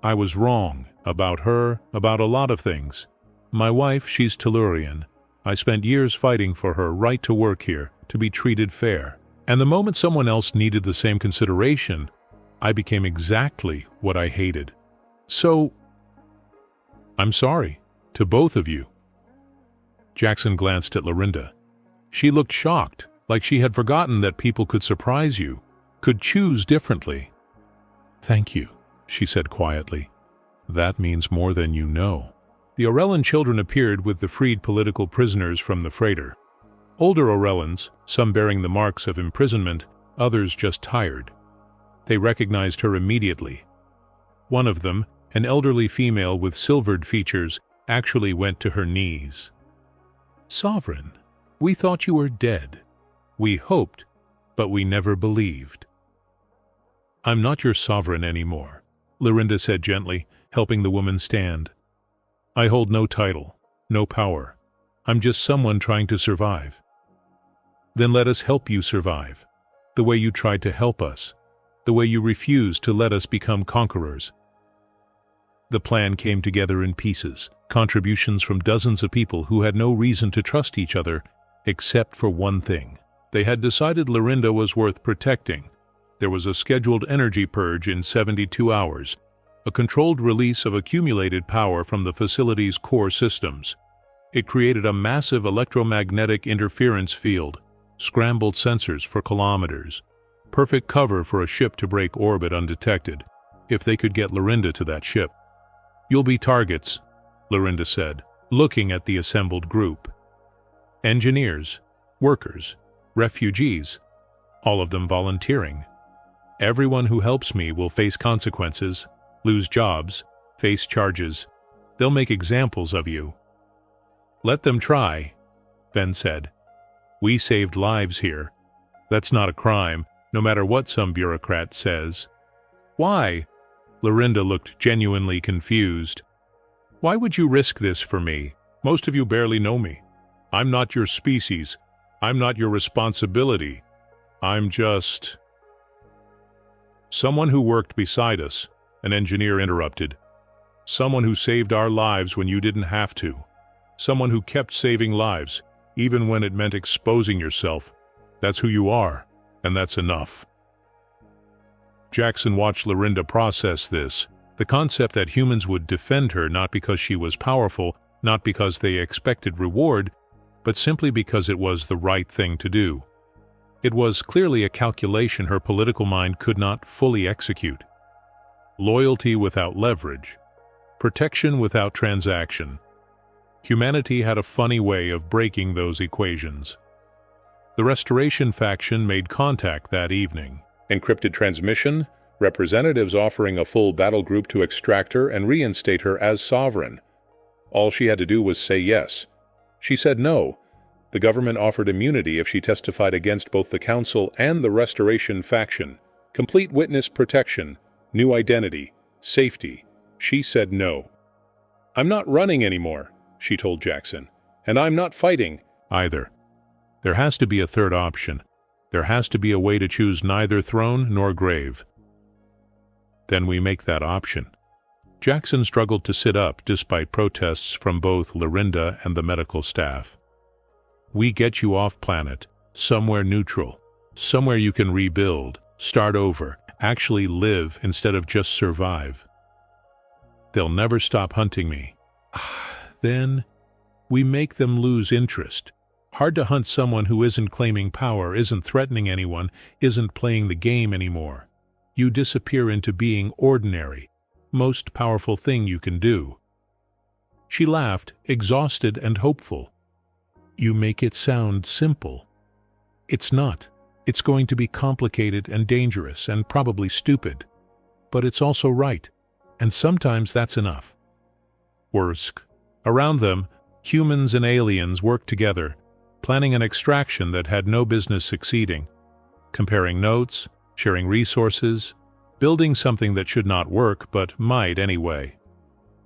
C: "I was wrong about her, about a lot of things. My wife, she's Tellurian. I spent years fighting for her right to work here, to be treated fair. And the moment someone else needed the same consideration, I became exactly what I hated. So, I'm sorry, to both of you." Jackson glanced at Lorinda. She looked shocked, like she had forgotten that people could surprise you, could choose differently. "Thank you," she said quietly. "That means more than you know." The Orellan children appeared with the freed political prisoners from the freighter. Older Orellans, some bearing the marks of imprisonment, others just tired. They recognized her immediately. One of them, an elderly female with silvered features, actually went to her knees. "Sovereign, we thought you were dead. We hoped, but we never believed." "I'm not your sovereign anymore," Lorinda said gently, helping the woman stand. "I hold no title, no power. I'm just someone trying to survive." "Then let us help you survive, the way you tried to help us, the way you refused to let us become conquerors." The plan came together in pieces, contributions from dozens of people who had no reason to trust each other, except for one thing. They had decided Lorinda was worth protecting. There was a scheduled energy purge in 72 hours, a controlled release of accumulated power from the facility's core systems. It created a massive electromagnetic interference field, scrambled sensors for kilometers, perfect cover for a ship to break orbit undetected, if they could get Lorinda to that ship. "You'll be targets," Lorinda said, looking at the assembled group. "Engineers, workers, refugees, all of them volunteering. Everyone who helps me will face consequences, lose jobs, face charges. They'll make examples of you." "Let them try," Ben said. "We saved lives here. That's not a crime, no matter what some bureaucrat says." "Why?" Lorinda looked genuinely confused. "Why would you risk this for me? Most of you barely know me. I'm not your species. I'm not your responsibility. I'm just—" "Someone who worked beside us," an engineer interrupted. "Someone who saved our lives when you didn't have to. Someone who kept saving lives, even when it meant exposing yourself. That's who you are, and that's enough." Jackson watched Lorinda process this, the concept that humans would defend her not because she was powerful, not because they expected reward, but simply because it was the right thing to do. It was clearly a calculation her political mind could not fully execute. Loyalty without leverage, protection without transaction. Humanity had a funny way of breaking those equations. The Restoration faction made contact that evening. Encrypted transmission, representatives offering a full battle group to extract her and reinstate her as sovereign. All she had to do was say yes. She said no. The government offered immunity if she testified against both the Council and the Restoration faction. Complete witness protection, new identity, safety. She said no. "I'm not running anymore," she told Jackson, "and I'm not fighting either. There has to be a third option. There has to be a way to choose neither throne nor grave." "Then we make that option." Jackson struggled to sit up despite protests from both Lorinda and the medical staff. "We get you off planet, somewhere neutral, somewhere you can rebuild, start over, actually live instead of just survive." "They'll never stop hunting me." "Then we make them lose interest. Hard to hunt someone who isn't claiming power, isn't threatening anyone, isn't playing the game anymore. You disappear into being ordinary, most powerful thing you can do." She laughed, exhausted and hopeful. "You make it sound simple. It's not. It's going to be complicated and dangerous and probably stupid. But it's also right, and sometimes that's enough." Worse. Around them, humans and aliens worked together, planning an extraction that had no business succeeding, comparing notes, sharing resources, building something that should not work but might anyway.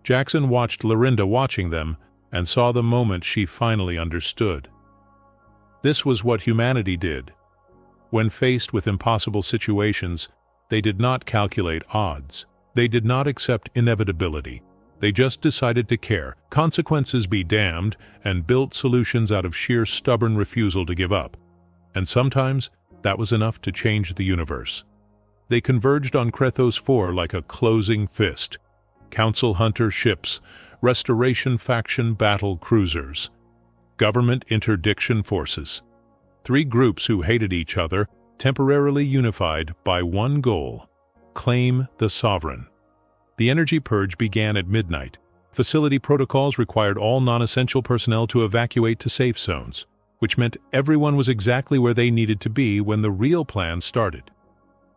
C: Jackson watched Lorinda watching them and saw the moment she finally understood. This was what humanity did. When faced with impossible situations, they did not calculate odds. They did not accept inevitability. They just decided to care, consequences be damned, and built solutions out of sheer stubborn refusal to give up. And sometimes, that was enough to change the universe. They converged on Krethos 4 like a closing fist. Council hunter ships, Restoration faction battle cruisers, government interdiction forces. 3 groups who hated each other, temporarily unified by one goal: claim the sovereign. The energy purge began at midnight. Facility protocols required all non-essential personnel to evacuate to safe zones, which meant everyone was exactly where they needed to be when the real plan started.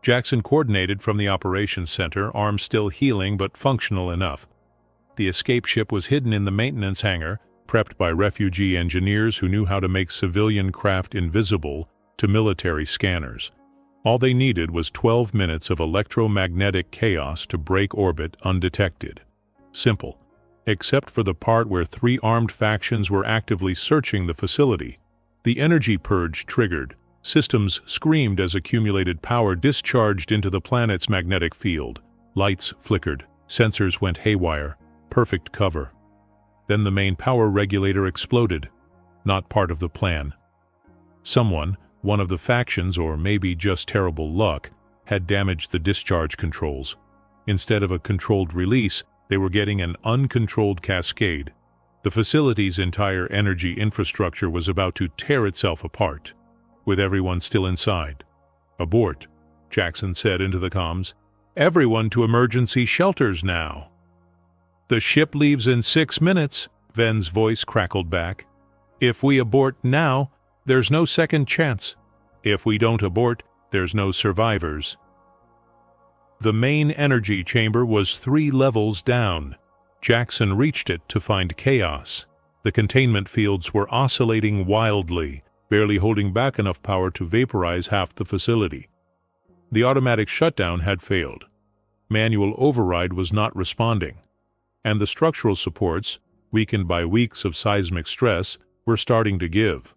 C: Jackson coordinated from the operations center, arm still healing but functional enough. The escape ship was hidden in the maintenance hangar, prepped by refugee engineers who knew how to make civilian craft invisible to military scanners. All they needed was 12 minutes of electromagnetic chaos to break orbit undetected. Simple, except for the part where 3 armed factions were actively searching the facility. The energy purge triggered. Systems screamed as accumulated power discharged into the planet's magnetic field. Lights flickered, sensors went haywire. Perfect cover. Then the main power regulator exploded. Not part of the plan. Someone, one of the factions or maybe just terrible luck, had damaged the discharge controls. Instead of a controlled release, they were getting an uncontrolled cascade. The facility's entire energy infrastructure was about to tear itself apart, with everyone still inside. "Abort," Jackson said into the comms. "Everyone to emergency shelters now." "The ship leaves in 6 minutes," Ven's voice crackled back. "If we abort now, there's no second chance. If we don't abort, there's no survivors." The main energy chamber was 3 levels down. Jackson reached it to find chaos. The containment fields were oscillating wildly, barely holding back enough power to vaporize half the facility. The automatic shutdown had failed. Manual override was not responding. And the structural supports, weakened by weeks of seismic stress, were starting to give.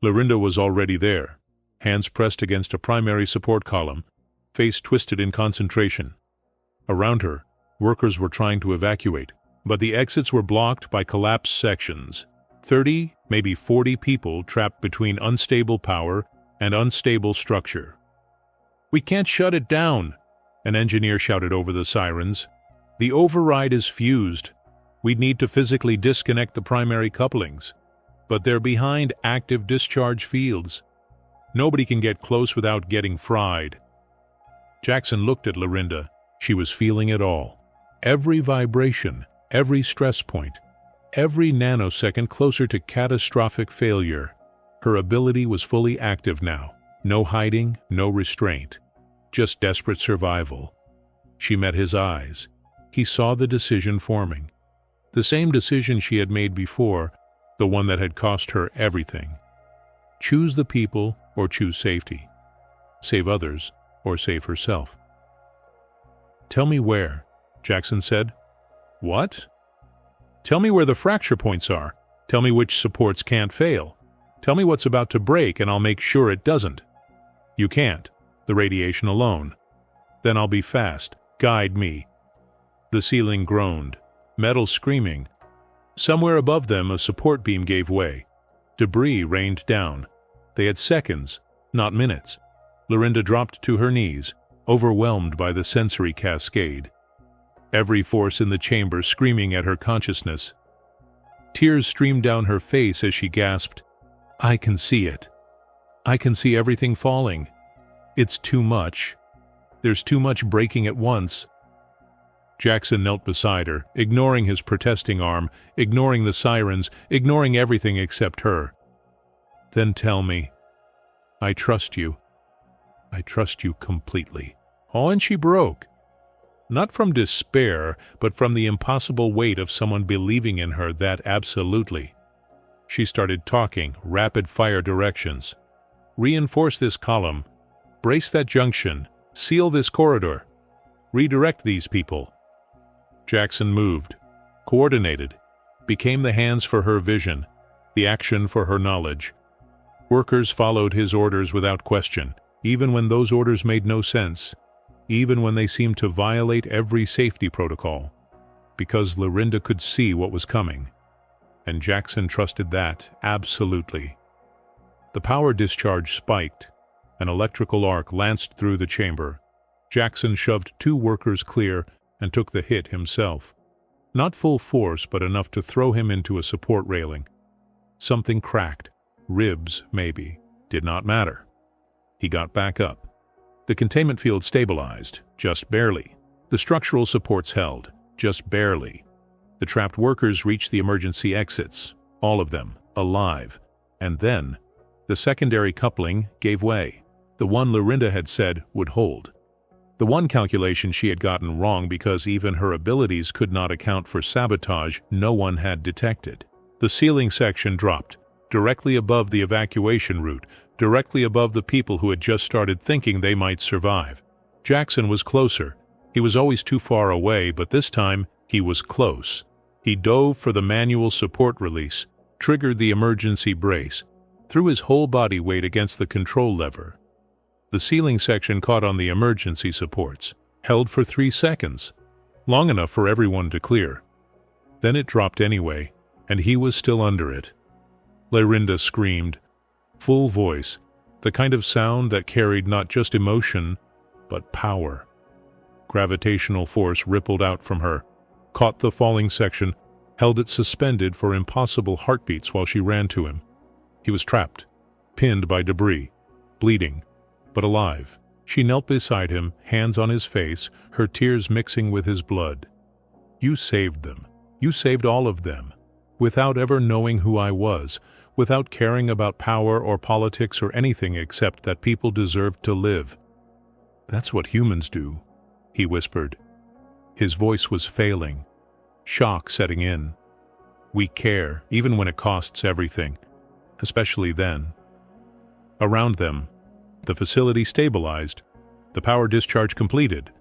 C: Lorinda was already there, hands pressed against a primary support column, face twisted in concentration. Around her, workers were trying to evacuate, but the exits were blocked by collapsed sections. 30, maybe 40 people trapped between unstable power and unstable structure. "We can't shut it down," an engineer shouted over the sirens. "The override is fused. We'd need to physically disconnect the primary couplings, but they're behind active discharge fields. Nobody can get close without getting fried." Jackson looked at Lorinda. She was feeling it all. Every vibration, every stress point, every nanosecond closer to catastrophic failure. Her ability was fully active now. No hiding, no restraint. Just desperate survival. She met his eyes. He saw the decision forming. The same decision she had made before, the one that had cost her everything. Choose the people or choose safety. Save others or save herself. "Tell me where," Jackson said. "What?" "Tell me where the fracture points are. Tell me which supports can't fail. Tell me what's about to break and I'll make sure it doesn't." "You can't. The radiation alone." "Then I'll be fast. Guide me." The ceiling groaned, metal screaming. Somewhere above them a support beam gave way. Debris rained down. They had seconds, not minutes. Lorinda dropped to her knees, overwhelmed by the sensory cascade. Every force in the chamber screaming at her consciousness. Tears streamed down her face as she gasped, "I can see it. I can see everything falling. It's too much. There's too much breaking at once." Jackson knelt beside her, ignoring his protesting arm, ignoring the sirens, ignoring everything except her. "Then tell me. I trust you. I trust you completely." "Oh, and she broke." Not from despair, but from the impossible weight of someone believing in her that absolutely. She started talking, rapid-fire directions. Reinforce this column. Brace that junction. Seal this corridor. Redirect these people. Jackson moved, coordinated, became the hands for her vision, the action for her knowledge. Workers followed his orders without question, even when those orders made no sense, even when they seemed to violate every safety protocol, because Lorinda could see what was coming. And Jackson trusted that, absolutely. The power discharge spiked. An electrical arc lanced through the chamber. Jackson shoved 2 workers clear and took the hit himself. Not full force, but enough to throw him into a support railing. Something cracked. Ribs, maybe. Did not matter. He got back up. The containment field stabilized, just barely. The structural supports held, just barely. The trapped workers reached the emergency exits, all of them, alive. And then, the secondary coupling gave way. The one Lorinda had said would hold. The one calculation she had gotten wrong because even her abilities could not account for sabotage no one had detected. The ceiling section dropped, directly above the evacuation route, directly above the people who had just started thinking they might survive. Jackson was closer. He was always too far away, but this time he was close. He dove for the manual support release, triggered the emergency brace, threw his whole body weight against the control lever. The ceiling section caught on the emergency supports, held for 3 seconds, long enough for everyone to clear. Then it dropped anyway, and he was still under it. Lorinda screamed, full voice, the kind of sound that carried not just emotion, but power. Gravitational force rippled out from her, caught the falling section, held it suspended for impossible heartbeats while she ran to him. He was trapped, pinned by debris, bleeding, but alive. She knelt beside him, hands on his face, her tears mixing with his blood. You saved them. You saved all of them. Without ever knowing who I was, without caring about power or politics or anything except that people deserved to live. That's what humans do, he whispered. His voice was failing, shock setting in. We care, even when it costs everything, especially then. Around them, the facility stabilized, the power discharge completed,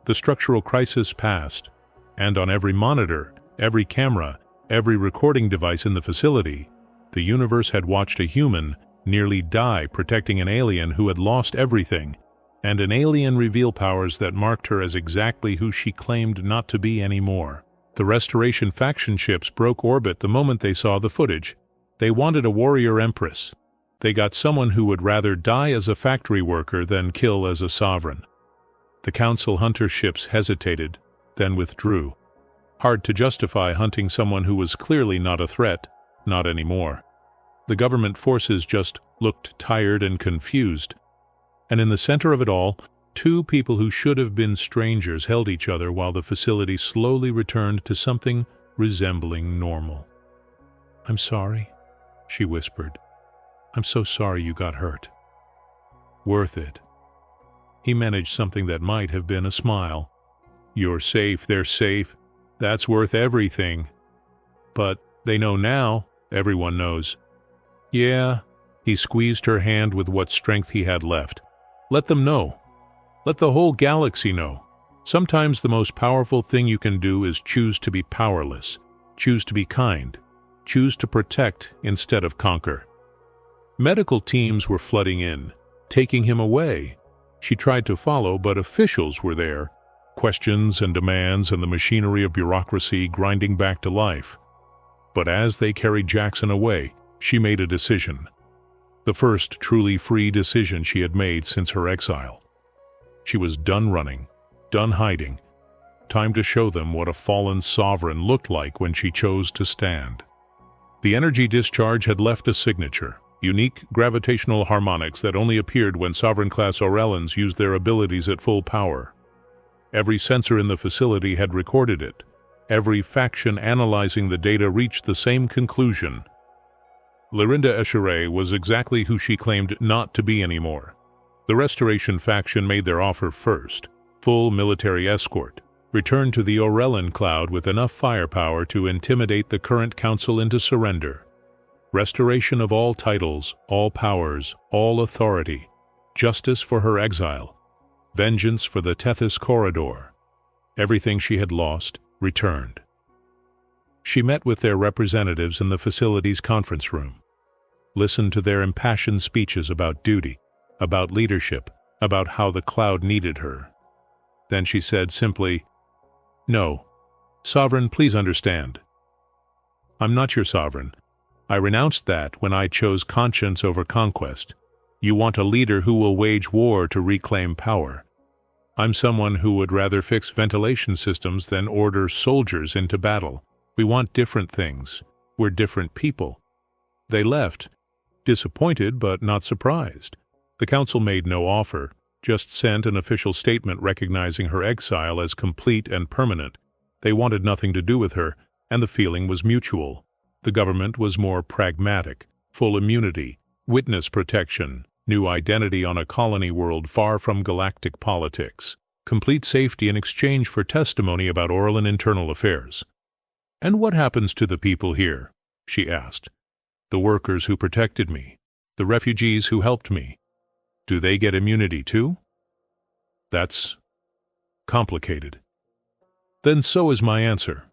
C: the structural crisis passed, and on every monitor, every camera, every recording device in the facility, the universe had watched a human nearly die protecting an alien who had lost everything, and an alien reveal powers that marked her as exactly who she claimed not to be anymore. The Restoration faction ships broke orbit the moment they saw the footage. They wanted a warrior empress. They got someone who would rather die as a factory worker than kill as a sovereign. The Council hunter ships hesitated, then withdrew. Hard to justify hunting someone who was clearly not a threat, not anymore. The government forces just looked tired and confused. And in the center of it all, 2 people who should have been strangers held each other while the facility slowly returned to something resembling normal. I'm sorry, she whispered. I'm so sorry you got hurt. Worth it. He managed something that might have been a smile. You're safe, they're safe. That's worth everything. But they know now, everyone knows. Yeah, he squeezed her hand with what strength he had left. Let them know. Let the whole galaxy know. Sometimes the most powerful thing you can do is choose to be powerless, choose to be kind, choose to protect instead of conquer. Medical teams were flooding in, taking him away. She tried to follow, but officials were there, questions and demands and the machinery of bureaucracy grinding back to life. But as they carried Jackson away, she made a decision. The first truly free decision she had made since her exile. She was done running, done hiding. Time to show them what a fallen sovereign looked like when she chose to stand. The energy discharge had left a signature, unique gravitational harmonics that only appeared when Sovereign-class Orellans used their abilities at full power. Every sensor in the facility had recorded it. Every faction analyzing the data reached the same conclusion. Lorinda HFY was exactly who she claimed not to be anymore. The Restoration faction made their offer first, full military escort, Return to the Orellan cloud with enough firepower to intimidate the current council into surrender. Restoration of all titles, all powers, all authority. Justice for her exile. Vengeance for the Tethys corridor. Everything she had lost, returned. She met with their representatives in the facility's conference room. Listened to their impassioned speeches about duty, about leadership, about how the cloud needed her. Then she said simply, "No. Sovereign, please understand. I'm not your sovereign. I renounced that when I chose conscience over conquest. You want a leader who will wage war to reclaim power. I'm someone who would rather fix ventilation systems than order soldiers into battle. We want different things. We're different people." They left, disappointed but not surprised. The council made no offer, just sent an official statement recognizing her exile as complete and permanent. They wanted nothing to do with her, and the feeling was mutual. The government was more pragmatic, full immunity, witness protection, new identity on a colony world far from galactic politics, complete safety in exchange for testimony about Orellan internal affairs. "And what happens to the people here?" she asked. "The workers who protected me, the refugees who helped me. Do they get immunity too?" "That's complicated." "Then so is my answer."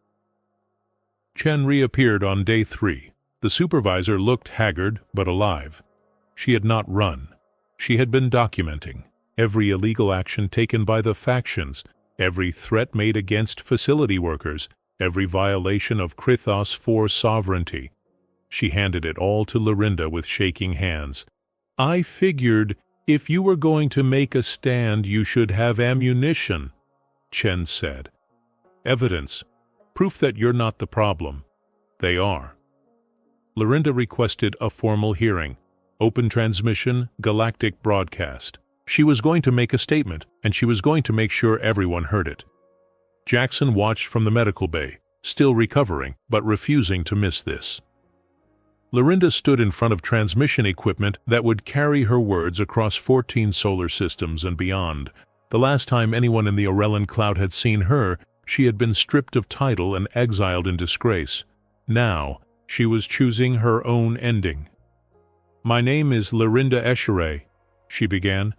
C: Chen reappeared on day 3. The supervisor looked haggard but alive. She had not run. She had been documenting every illegal action taken by the factions, every threat made against facility workers, every violation of Krithos 4 sovereignty. She handed it all to Lorinda with shaking hands. "I figured if you were going to make a stand, you should have ammunition," Chen said. "Evidence. Proof that you're not the problem. They are." Lorinda requested a formal hearing. Open transmission, galactic broadcast. She was going to make a statement, and she was going to make sure everyone heard it. Jackson watched from the medical bay, still recovering, but refusing to miss this. Lorinda stood in front of transmission equipment that would carry her words across 14 solar systems and beyond. The last time anyone in the Orellan cloud had seen her, she had been stripped of title and exiled in disgrace. Now, she was choosing her own ending. "My name is Lorinda HFY," she began.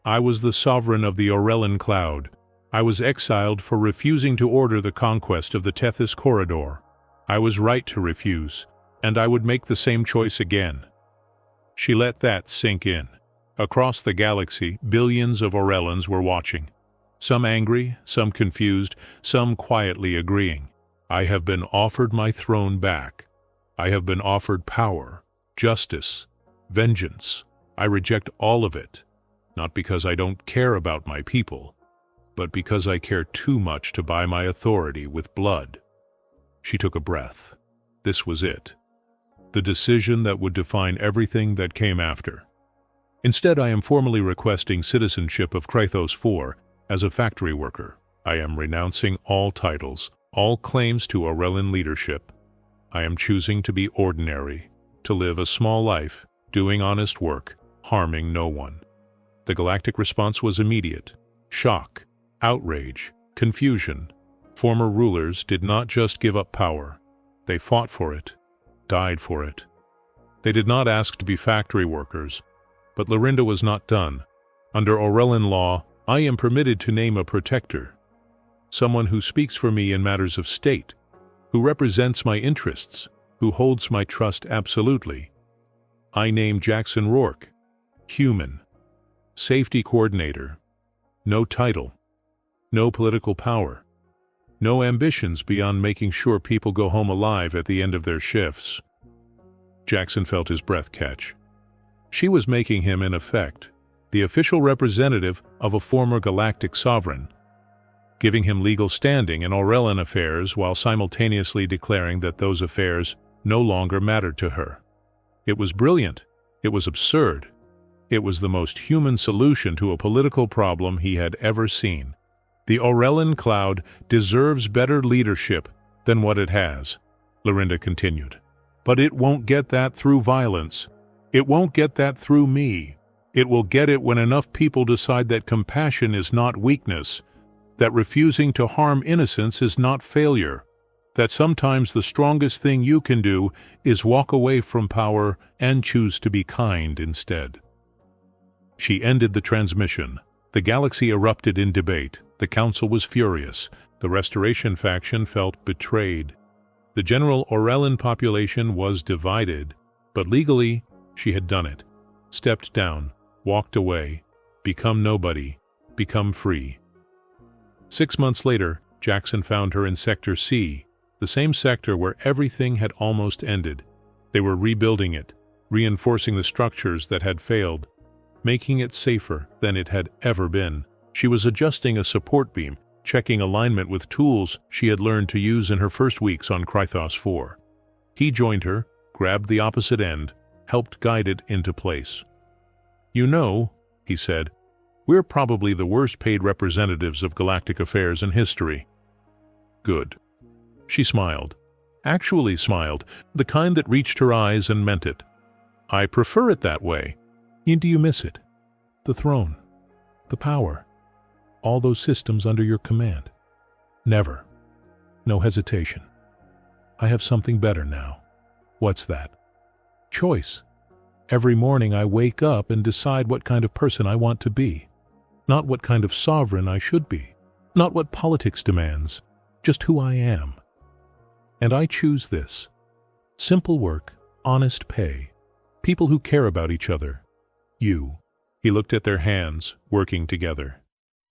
C: "I was the sovereign of the Orellan cloud. I was exiled for refusing to order the conquest of the Tethys corridor. I was right to refuse, and I would make the same choice again." She let that sink in. Across the galaxy, billions of Orellans were watching. Some angry, some confused, some quietly agreeing. "I have been offered my throne back. I have been offered power, justice, vengeance. I reject all of it, not because I don't care about my people, but because I care too much to buy my authority with blood." She took a breath. This was it. The decision that would define everything that came after. "Instead, I am formally requesting citizenship of Krithos 4 as a factory worker. I am renouncing all titles, all claims to Orellan leadership. I am choosing to be ordinary, to live a small life, doing honest work, harming no one." The galactic response was immediate. Shock, outrage, confusion. Former rulers did not just give up power. They fought for it, died for it. They did not ask to be factory workers, but Lorinda was not done. Under Orellan law, I am permitted to name a protector, someone who speaks for me in matters of state, who represents my interests, who holds my trust absolutely. I name Jackson Rourke, human, safety coordinator, no title, no political power, no ambitions beyond making sure people go home alive at the end of their shifts. Jackson felt his breath catch. She was making him, in effect, the official representative of a former galactic sovereign, giving him legal standing in Orellan affairs while simultaneously declaring that those affairs no longer mattered to her. It was brilliant. It was absurd. It was the most human solution to a political problem he had ever seen. The Orellan cloud deserves better leadership than what it has, Lorinda continued. But it won't get that through violence. It won't get that through me. It will get it when enough people decide that compassion is not weakness, that refusing to harm innocents is not failure, that sometimes the strongest thing you can do is walk away from power and choose to be kind instead. She ended the transmission. The galaxy erupted in debate. The council was furious. The Restoration faction felt betrayed. The general Orellan population was divided, but legally, she had done it. Stepped down, walked away, become nobody, become free. 6 months later, Jackson found her in Sector C, the same sector where everything had almost ended. They were rebuilding it, reinforcing the structures that had failed, making it safer than it had ever been. She was adjusting a support beam, checking alignment with tools she had learned to use in her first weeks on Krythos 4. He joined her, grabbed the opposite end, helped guide it into place. "You know," he said, "we're probably the worst-paid representatives of galactic affairs in history." "Good." She smiled. Actually smiled, the kind that reached her eyes and meant it. "I prefer it that way." "Do you miss it? The throne? The power? All those systems under your command?" "Never. No hesitation. I have something better now." "What's that?" "Choice. Every morning I wake up and decide what kind of person I want to be. Not what kind of sovereign I should be. Not what politics demands. Just who I am. And I choose this. Simple work, honest pay. People who care about each other. You." He looked at their hands, working together.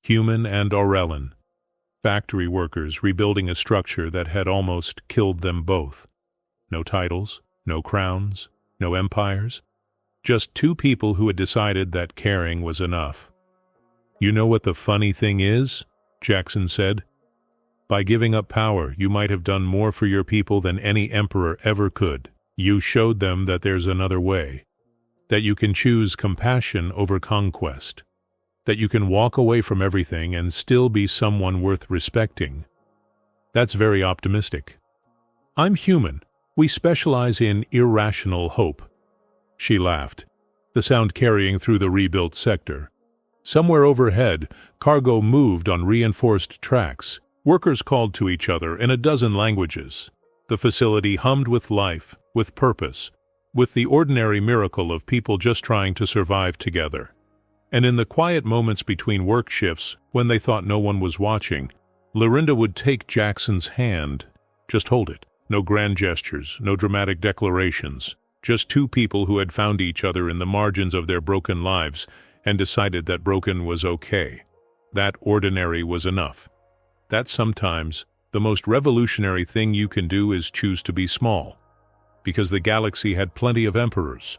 C: Human and Orellan. Factory workers rebuilding a structure that had almost killed them both. No titles, no crowns, no empires. Just two people who had decided that caring was enough. "You know what the funny thing is?" Jackson said. "By giving up power, you might have done more for your people than any emperor ever could. You showed them that there's another way. That you can choose compassion over conquest. That you can walk away from everything and still be someone worth respecting. That's very optimistic. I'm human. We specialize in irrational hope." She laughed, the sound carrying through the rebuilt sector. Somewhere overhead, cargo moved on reinforced tracks. Workers called to each other in a dozen languages. The facility hummed with life, with purpose, with the ordinary miracle of people just trying to survive together. And in the quiet moments between work shifts, when they thought no one was watching, Lorinda would take Jackson's hand. Just hold it. No grand gestures, no dramatic declarations. Just two people who had found each other in the margins of their broken lives and decided that broken was okay. That ordinary was enough. That sometimes the most revolutionary thing you can do is choose to be small. Because the galaxy had plenty of emperors,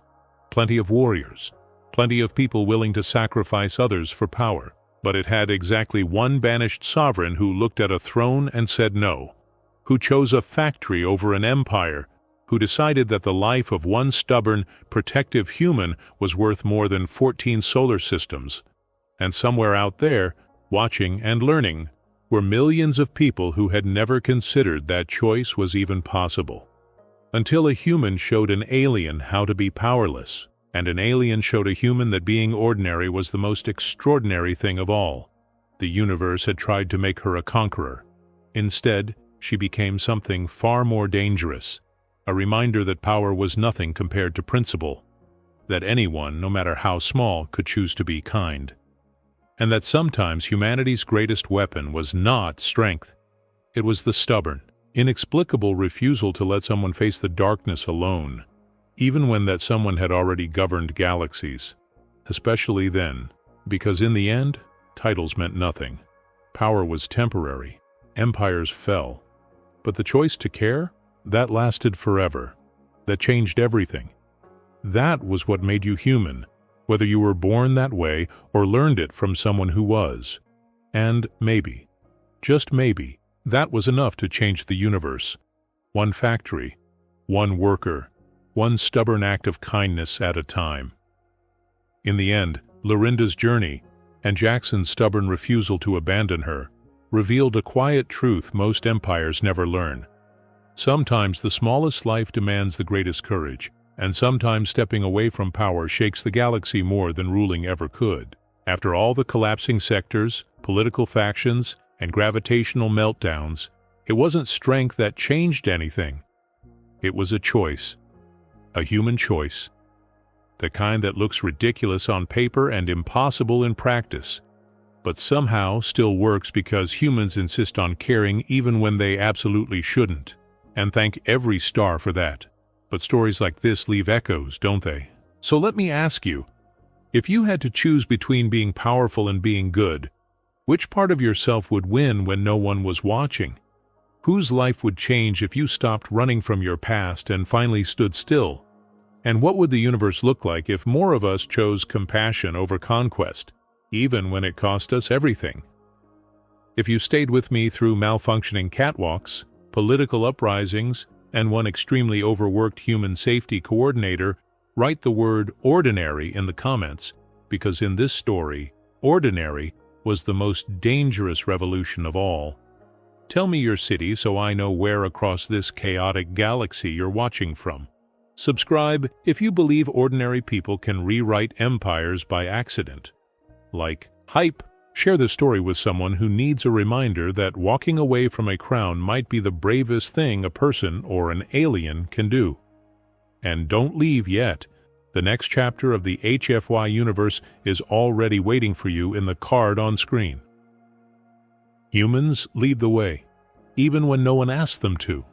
C: plenty of warriors, plenty of people willing to sacrifice others for power. But it had exactly one banished sovereign who looked at a throne and said no, who chose a factory over an empire, who decided that the life of one stubborn, protective human was worth more than 14 solar systems. And somewhere out there, watching and learning, were millions of people who had never considered that choice was even possible. Until a human showed an alien how to be powerless, and an alien showed a human that being ordinary was the most extraordinary thing of all. The universe had tried to make her a conqueror. Instead, she became something far more dangerous. A reminder that power was nothing compared to principle, that anyone, no matter how small, could choose to be kind, and that sometimes humanity's greatest weapon was not strength. It was the stubborn, inexplicable refusal to let someone face the darkness alone, even when that someone had already governed galaxies. Especially then, because in the end, titles meant nothing. Power was temporary. Empires fell. But the choice to care? That lasted forever. That changed everything. That was what made you human, whether you were born that way or learned it from someone who was. And maybe, just maybe, that was enough to change the universe. One factory, one worker, one stubborn act of kindness at a time. In the end, Lorinda's journey, and Jackson's stubborn refusal to abandon her, revealed a quiet truth most empires never learn. Sometimes the smallest life demands the greatest courage, and sometimes stepping away from power shakes the galaxy more than ruling ever could. After all the collapsing sectors, political factions, and gravitational meltdowns, it wasn't strength that changed anything. It was a choice. A human choice. The kind that looks ridiculous on paper and impossible in practice, but somehow still works because humans insist on caring even when they absolutely shouldn't. And thank every star for that. But stories like this leave echoes, don't they? So let me ask you, if you had to choose between being powerful and being good, which part of yourself would win when no one was watching? Whose life would change if you stopped running from your past and finally stood still? And what would the universe look like if more of us chose compassion over conquest, even when it cost us everything? If you stayed with me through malfunctioning catwalks, political uprisings, and one extremely overworked human safety coordinator, write the word ordinary in the comments, because in this story, ordinary was the most dangerous revolution of all. Tell me your city so I know where across this chaotic galaxy you're watching from. Subscribe if you believe ordinary people can rewrite empires by accident. Like, hype, share the story with someone who needs a reminder that walking away from a crown might be the bravest thing a person or an alien can do. And don't leave yet. The next chapter of the HFY universe is already waiting for you in the card on screen. Humans lead the way, even when no one asks them to.